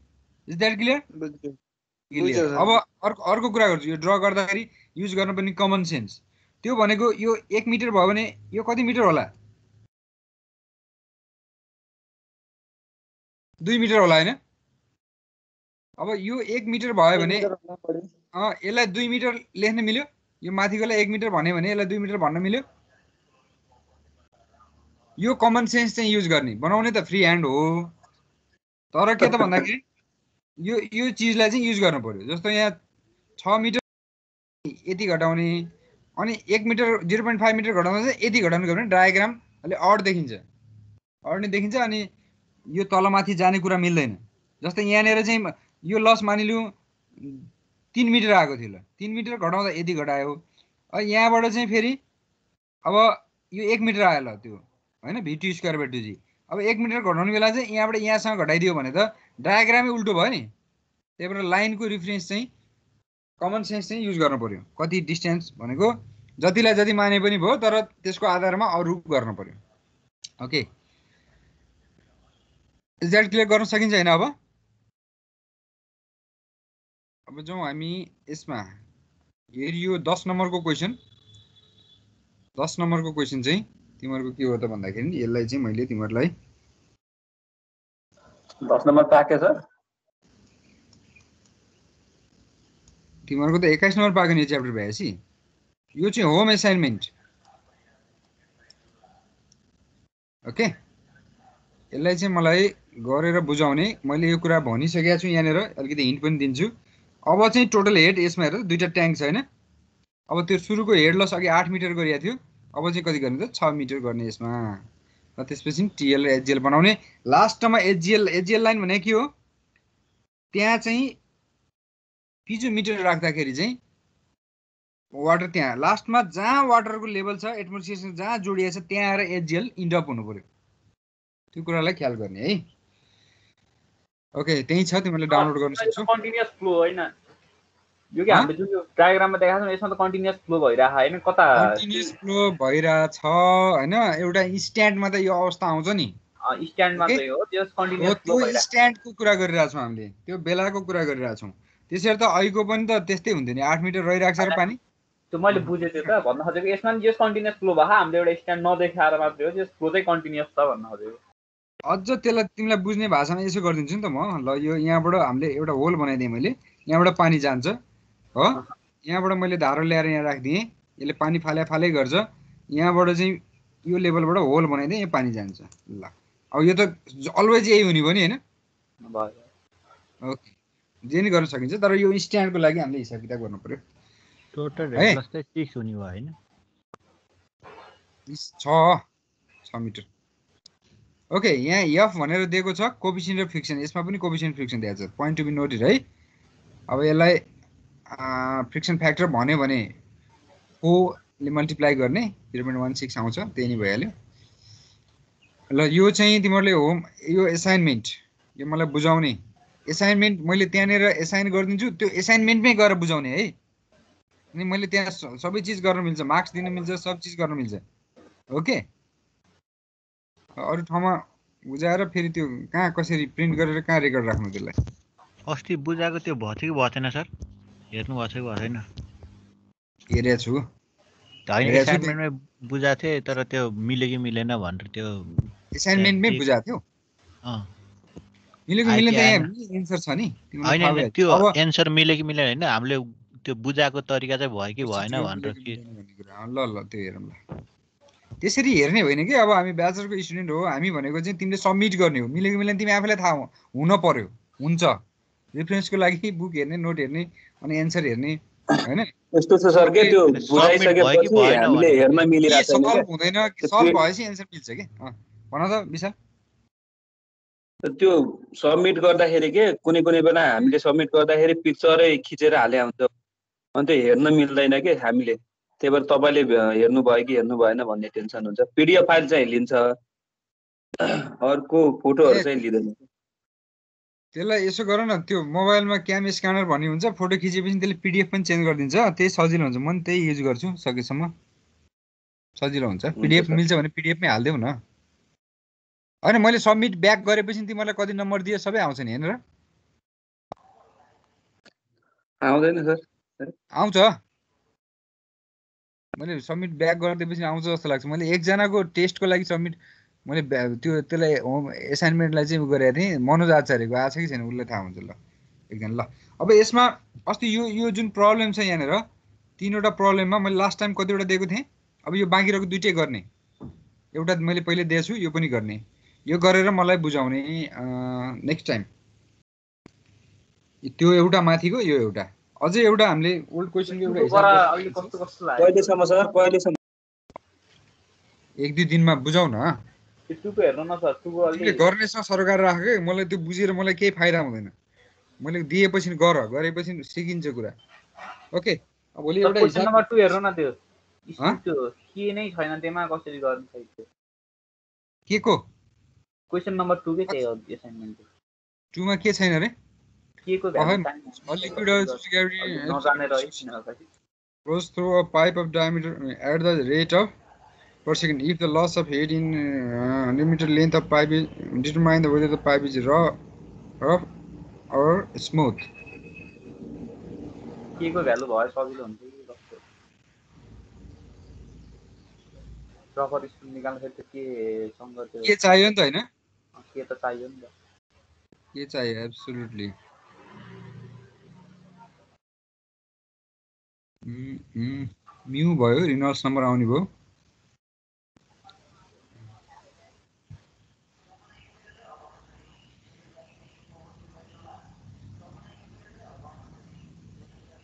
[SPEAKER 2] इज दैट क्लियर क्लियर अब अर्को कुरा गर्छु यो ड्र गर्दाखेरि युज गर्नुपर्ने कमन सेन्स त्यो भनेको यो 1 मिटर भयो भने यो कति मिटर होला 2 मिटर होला हैन अब यो 1 मिटर भयो भने यसलाई 2 मिटर लेख्न मिल्यो यो माथिकोलाई 1 मिटर भन्यो भने यसलाई 2 मिटर भन्न मिल्यो यो कमन सेन्स चाहिँ युज गर्ने बनाउने त फ्री ह्यान्ड हो तर के त भन्दाखेरि यो चीजलाई चाहिँ युज गर्नु पर्यो जस्तो यहाँ 6 मिटर यति घटाउने अनि 1 मिटर 0.5 मिटर घटाउँदा चाहिँ यति घटाउनु गयो भने डायग्राम अलि अड देखिन्छ अड नै देखिन्छ अनि यो तलमाथि जाने कुरा मिल्दैन जस्तै यहाँनेर चाहिँ यो लस मानिलिउँ 3 मिटर आएको थियो ल 3 मिटर घटाउँदा यति घटायो यहाँबाट चाहिँ फेरि अब यो 1 मिटर आयो ल त्यो हैन v2 स्क्वायर बाइ 2g अब 1 मिटर घटाउने बेला चाहिँ यहाँबाट यहाँसम्म घटाइदियो भने त डायग्रामै उल्टो भयो नि त्यही भएर लाइनको रिफरेन्स चाहिँ कमन सेन्स चाहिँ युज गर्नु पर्यो कति डिस्टेन्स भनेको जतिलाई जति माने पनि भयो तर त्यसको आधारमा अरु गर्न पर्यो ओके इज दैट क्लियर गर्न सकिन्छ हैन अब जाउँ हामी यसमा हेरियो 10 नम्बरको क्वेशन 10 नम्बरको क्वेशन चाहिँ तिमीहरुको के हो त भन्दाखेरि यसलाई चाहिँ मैले तिमीहरुलाई
[SPEAKER 5] 10 नम्बर पाके सर
[SPEAKER 2] तिमीहरुको त 21 नम्बर पाके नि च्याप्टर भएपछि यो चाहिँ होम असाइनमेन्ट ओके यसलाई चाहिँ मलाई गरेर बुझाउने मैले यो कुरा भनिसकेको छु यहाँनेर अलिकति हिन्ट पनि दिन्छु अब चाहिँ टोटल हेड यसमा हेर दुईटा ट्याङ्क छ हैन अब त्यो सुरुको हेड लस अघि 8 मिटर गरिएको थियो अब चाहिँ कति गर्ने त 6 मिटर गर्ने यसमा र त्यसपछि टिएल र एचजिएल बनाउने लास्टमा एचजिएल लाइन भने के हो त्यहाँ चाहिँ पिजो मिटर राख्दाखेरि चाहिँ वाटर त्यहाँ लास्टमा जहाँ वाटरको लेभल छ एटमोस्फियरसँग जहाँ जोडिएको छ त्यहाँ आएर एचजिएल इन्ड अप हुनु पर्यो त्यो कुरालाई ख्याल गर्ने है ओके त्यही छ तिमीले डाउनलोड गर्न सक्छौ
[SPEAKER 11] कन्टिन्युअस फ्लो हैन यो कि हामीले जुन यो डायग्राममा देखाएको छ यसमा त कन्टिन्युअस फ्लो भइराछ हैन कता
[SPEAKER 2] कन्टिन्युअस फ्लो भइराछ हैन एउटा स्ट्यान्डमा त यो अवस्था आउँछ नि
[SPEAKER 11] स्ट्यान्डमा चाहिँ हो त्यो कन्टिन्युअस फ्लो
[SPEAKER 2] भइराछ त्यो स्ट्यान्डको कुरा गरिरहेछौँ हामीले त्यो बेलाको कुरा गरिरहेछौँ त्यसरी त अहिको पनि त त्यस्तै हुन्थ्यो नि 8 मिटर रहिराख्छ र पानी
[SPEAKER 11] त्यो मैले बुझे त्यो त भन्न खोजेको यसमा यो कन्टिन्युअस फ्लो भए हामीले एउटा स्ट्यान्ड नदेखाएर मात्रै हो त्यो फ्लो चाहिँ कन्टिन्युअस छ भन्न खोजेको
[SPEAKER 2] अझ त्यसलाई तिमीलाई बुझ्ने भाषामा यसो गरिदिन्छु नि त म ल यो यहाँबाट हामीले एउटा होल बनाइदिएँ मैले यहाँबाट पानी जान्छ हो यहाँबाट मैले धारो ल्याएर यहाँ राखिदिएँ यसले पानी फाले गर्छ यहाँबाट चाहिँ यो लेभलबाट होल बनाइदिएँ यहाँ पानी जान्छ ल अब यो त अलवेज यही हुने भयो नि हैन ओके जे नि गर्न सकिन्छ तर यो स्ट्यान्डको लागि हामीले हिसाब किताब गर्नु पर्यो
[SPEAKER 9] टोटल हेड लस चाहिँ 6 हुने भयो हैन
[SPEAKER 2] 6 मिटर ओके यहाँ एफ भनेर दिएको छ कोएफिसिएन्ट अफ फ्रिक्सन यसमा पनि कोएफिसिएन्ट फ्रिक्सन दिएको छ पोइन्ट टु बी नोटेड है अब यसलाई फ्रिक्सन फ्याक्टर भन्यो भने को ले मल्टिप्लाई गर्ने 0.16 आउँछ त्यही नै भइहाल्यो ल यो चाहिँ तिमीहरुले होम यो असाइनमेन्ट यो मलाई बुझाउने असाइनमेन्ट मैले त्यहाँनेर असाइन गरिदिन्छु त्यो असाइनमेन्टमै गएर बुझाउने है अनि मैले त्यहाँ सबै चीज गर्न मिल्छ मार्क्स दिन मिल्छ सब चीज गर्न मिल्छ ओके अरु ठाउँमा बुझाएर फेरि त्यो कहाँ कसरी प्रिन्ट गरेर कहाँ रेकर्ड राख्नु त्यसलाई
[SPEAKER 9] अस्ति बुझाएको त्यो भयो कि भएन सर हेर्नु भएको छ कि छैन?
[SPEAKER 2] हेरेको छु।
[SPEAKER 9] होइन एसाइनमेन्टमै बुझाएको थिएँ तर त्यो मिल्यो कि मिलेन भनेर त्यो
[SPEAKER 2] एसाइनमेन्टमै बुझाएको थियो। मिल्यो कि मिलेन त यहाँ एन्सर छ नि तिमीलाई थाहा
[SPEAKER 9] होइन त्यो एन्सर मिल्यो कि मिलेन होइन हामीले त्यो बुझाएको तरिका चाहिँ भयो कि भएन भनेर
[SPEAKER 2] ल ल त्यो हेरौँ ल। त्यसरी हेर्ने होइन कि अब हामी ब्याचलरको स्टुडेन्ट हो हामी भनेको चाहिँ तिमीले सबमिट गर्ने हो। मिल्यो कि मिलेन तिमी आफैलाई थाहा हुन पर्यो। हुन्छ रेफरेन्सको लागि बुक हेर्ने नोट हेर्ने अनि एन्सर हेर्ने होइन
[SPEAKER 5] यस्तो छ सर के त्यो बुझाइसकेपछि हामीले हेर्न मिलिरहेको छैन
[SPEAKER 2] सल्भ हुँदैन सल्भ भएपछि एन्सर मिल्छ के भन त विशाल।
[SPEAKER 5] त्यो सबमिट गर्दाखेरि के कुनै बेला हामीले सबमिट गर्दाखेरि पिक्चरै खिचेर हाले हुन्छ अनि त्यो हेर्न मिल्दैन के हामीले। त्यही भएर तपाईँले हेर्नु भयो कि हेर्नु भएन भन्ने टेन्सन हुन्छ। पिडिएफ फाइल चाहिँ लिन्छ अर्को फोटोहरू चाहिँ लिँदैन।
[SPEAKER 2] त्यसलाई यसो गर न त्यो मोबाइलमा क्याम स्क्यानर भन्ने हुन्छ फोटो खिचेपछि त्यसले पिडिएफ पनि चेन्ज गरिदिन्छ त्यही सजिलो हुन्छ। म पनि त्यही युज गर्छु सकेसम्म सजिलो हुन्छ। पिडिएफ मिल्छ भने पिडिएफमै हालिदेऊ न। होइन मैले सबमिट ब्याक गरेपछि तिमीलाई कति नम्बर दियो सबै आउँछ नि हेरेर
[SPEAKER 5] आउँदैन सर
[SPEAKER 2] आउँछ। मैले सबमिट ब्याक गरिदिएपछि आउँछ जस्तो लाग्छ। मैले एकजनाको टेस्टको लागि सबमिट मैले त्यसलाई होम एसाइनमेन्टलाई चाहिँ गरेको थिएँ मनोज आचार्यको आएको छ कि छैन उसलाई थाहा हुन्छ ल एकजना। ल अब यसमा अस्ति यो जुन प्रब्लम छ यहाँनिर 3वटा प्रब्लममा मैले लास्ट टाइम कतिवटा दिएको थिएँ। अब यो बाँकी रहेको 2टै गर्ने। एउटा मैले पहिले दिएको छु यो पनि गर्ने। यो गरेर मलाई बुझाउने नेक्स्ट टाइम। त्यो एउटा माथिको यो एउटा अझै एउटा हामीले ओल्ड क्वेसनको एउटा
[SPEAKER 5] कहिलेसम्म सर कहिलेसम्म
[SPEAKER 2] 1-2 दिनमा बुझाउ न।
[SPEAKER 11] हेर्नु न सर
[SPEAKER 2] तिमीले गर्नेसँग सरकार राख के मलाई त्यो बुझेर मलाई केही फाइदा हुँदैन। मैले दिएपछि गरेपछि सिकिन्छ कुरा। ओके भोलि एउटा
[SPEAKER 11] क्वेसन नम्बर 2 हेर्नु न त्यो के नै छैन त्यसमा कसरी गर्नु सक्छ
[SPEAKER 2] के को
[SPEAKER 11] क्वेसन नम्बर 2 के चाहिँ हो असाइनमेन्ट
[SPEAKER 2] 2 मा के छैन रे
[SPEAKER 11] के को भ्यालु नजानेर
[SPEAKER 2] goes through a pipe of diameter at the rate of per second if the loss of head in 100 meter length of pipe is determine whether the pipe is rough or smooth.
[SPEAKER 11] के को value भयो सजिलो हुन्छ proper school निकाल्दाखेरि त के सँग त्यो
[SPEAKER 2] के चाहियो नि त हैन
[SPEAKER 11] के त चाहियो नि त
[SPEAKER 2] के चाहियो एब्सोल्युटली म्यू भयो रिनल्ड्स नम्बर आउने भयो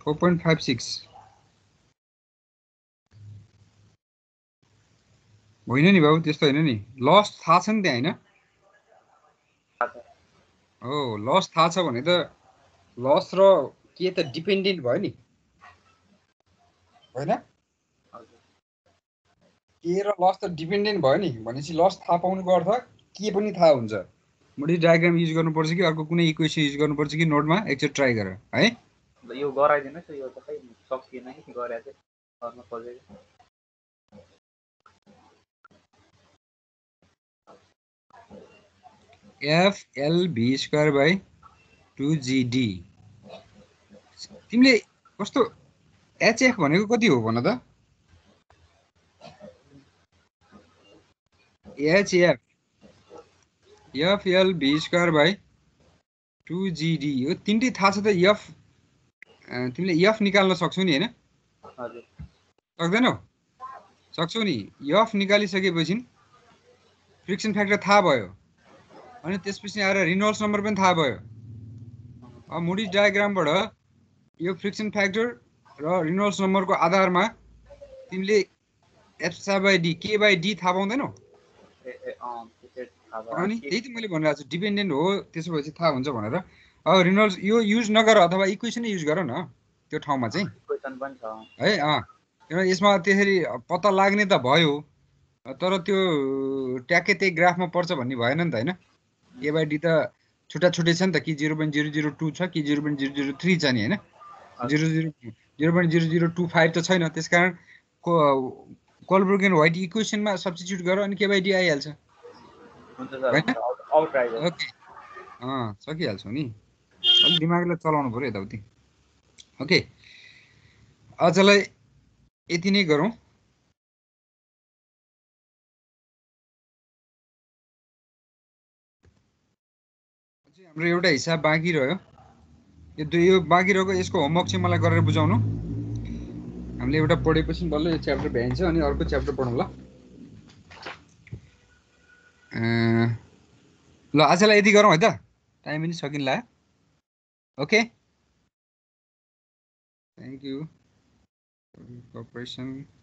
[SPEAKER 2] 4.56 होइन नि बाबु त्यस्तो हैन नि लस थाहा छ नि त्यहाँ हैन हो लस थाहा छ भने त लस र के त डिपेन्डेन्ट भयो नि हैन के र लस त डिपेन्डेन्ट भयो नि भनेपछि लस थाहा पाउनुको अर्थ के पनि थाहा हुन्छ मोडी डायग्राम युज गर्नुपर्छ कि अर्को कुनै इक्वेसन युज गर्नुपर्छ कि नोटमा एकचोटि ट्राई गर है
[SPEAKER 11] यो गराइदिनुस् यो त खै सकिएन कि गरे चाहिँ गर्न खोजेको
[SPEAKER 2] FLV²/2GD तिमीले कस्तो HF भनेको कति हो भन त HF FLV²/2GD यो तिनटै थाहा छ त F तिमीले F निकाल्न सक्छौ नि हैन
[SPEAKER 11] हजुर
[SPEAKER 2] सक्दैनौ सक्छौ नि F निकालिसकेपछि फ्रिक्सन फ्याक्टर थाहा भयो अनि त्यसपछि आएर रिनल्ड्स नम्बर पनि थाहा भयो अब मुडीज डायग्रामबाट यो फ्रिक्सन फ्याक्टर र रिनल्ड्स नम्बरको आधारमा तिमीले F/D K/D थाहा पाउँदैनौ अनि त्यही त मैले भनिरहेको छु डिपेन्डेन्ट हो त्यसो भएपछि थाहा हुन्छ भनेर अब रिनल्ड्स यो युज नगर अथवा इक्वेसन युज गर न त्यो ठाउँमा चाहिँ
[SPEAKER 11] इक्वेसन पनि छ
[SPEAKER 2] है किनभने यसमा त्यसरी पत्ता लाग्ने त भयो तर त्यो ट्याक्कै त्यही ग्राफमा पर्छ भन्ने भएन नि त हैन K/D त छुट्टा छुट्टै छ नि त कि 0.002 छ कि 0.003 छ नि हैन 0.0025 त छैन त्यसकारण कोलब्रुक एन्ड व्हाइट इक्वेसनमा सब्स्टिट्युट गर अनि K/D आइहाल्छ
[SPEAKER 11] हुन्छ सर आउट ट्राई
[SPEAKER 2] ओके सकिहाल्छौ नि अलि दिमागलाई चलाउनु पर्यो यताउति ओके आजलाई यति नै गरौँ हाम्रो एउटा हिसाब बाँकी रह्यो यो बाँकी रहेको यसको होमवर्क चाहिँ मलाई गरेर बुझाउनु हामीले एउटा पढेपछि बल्ल यो च्याप्टर भ्याइन्छ अनि अर्को च्याप्टर पढौँ ल आजलाई यति गरौँ है त टाइम पनि सकिन लाग्यो ओके थ्याङ्क यू कोअपरेसन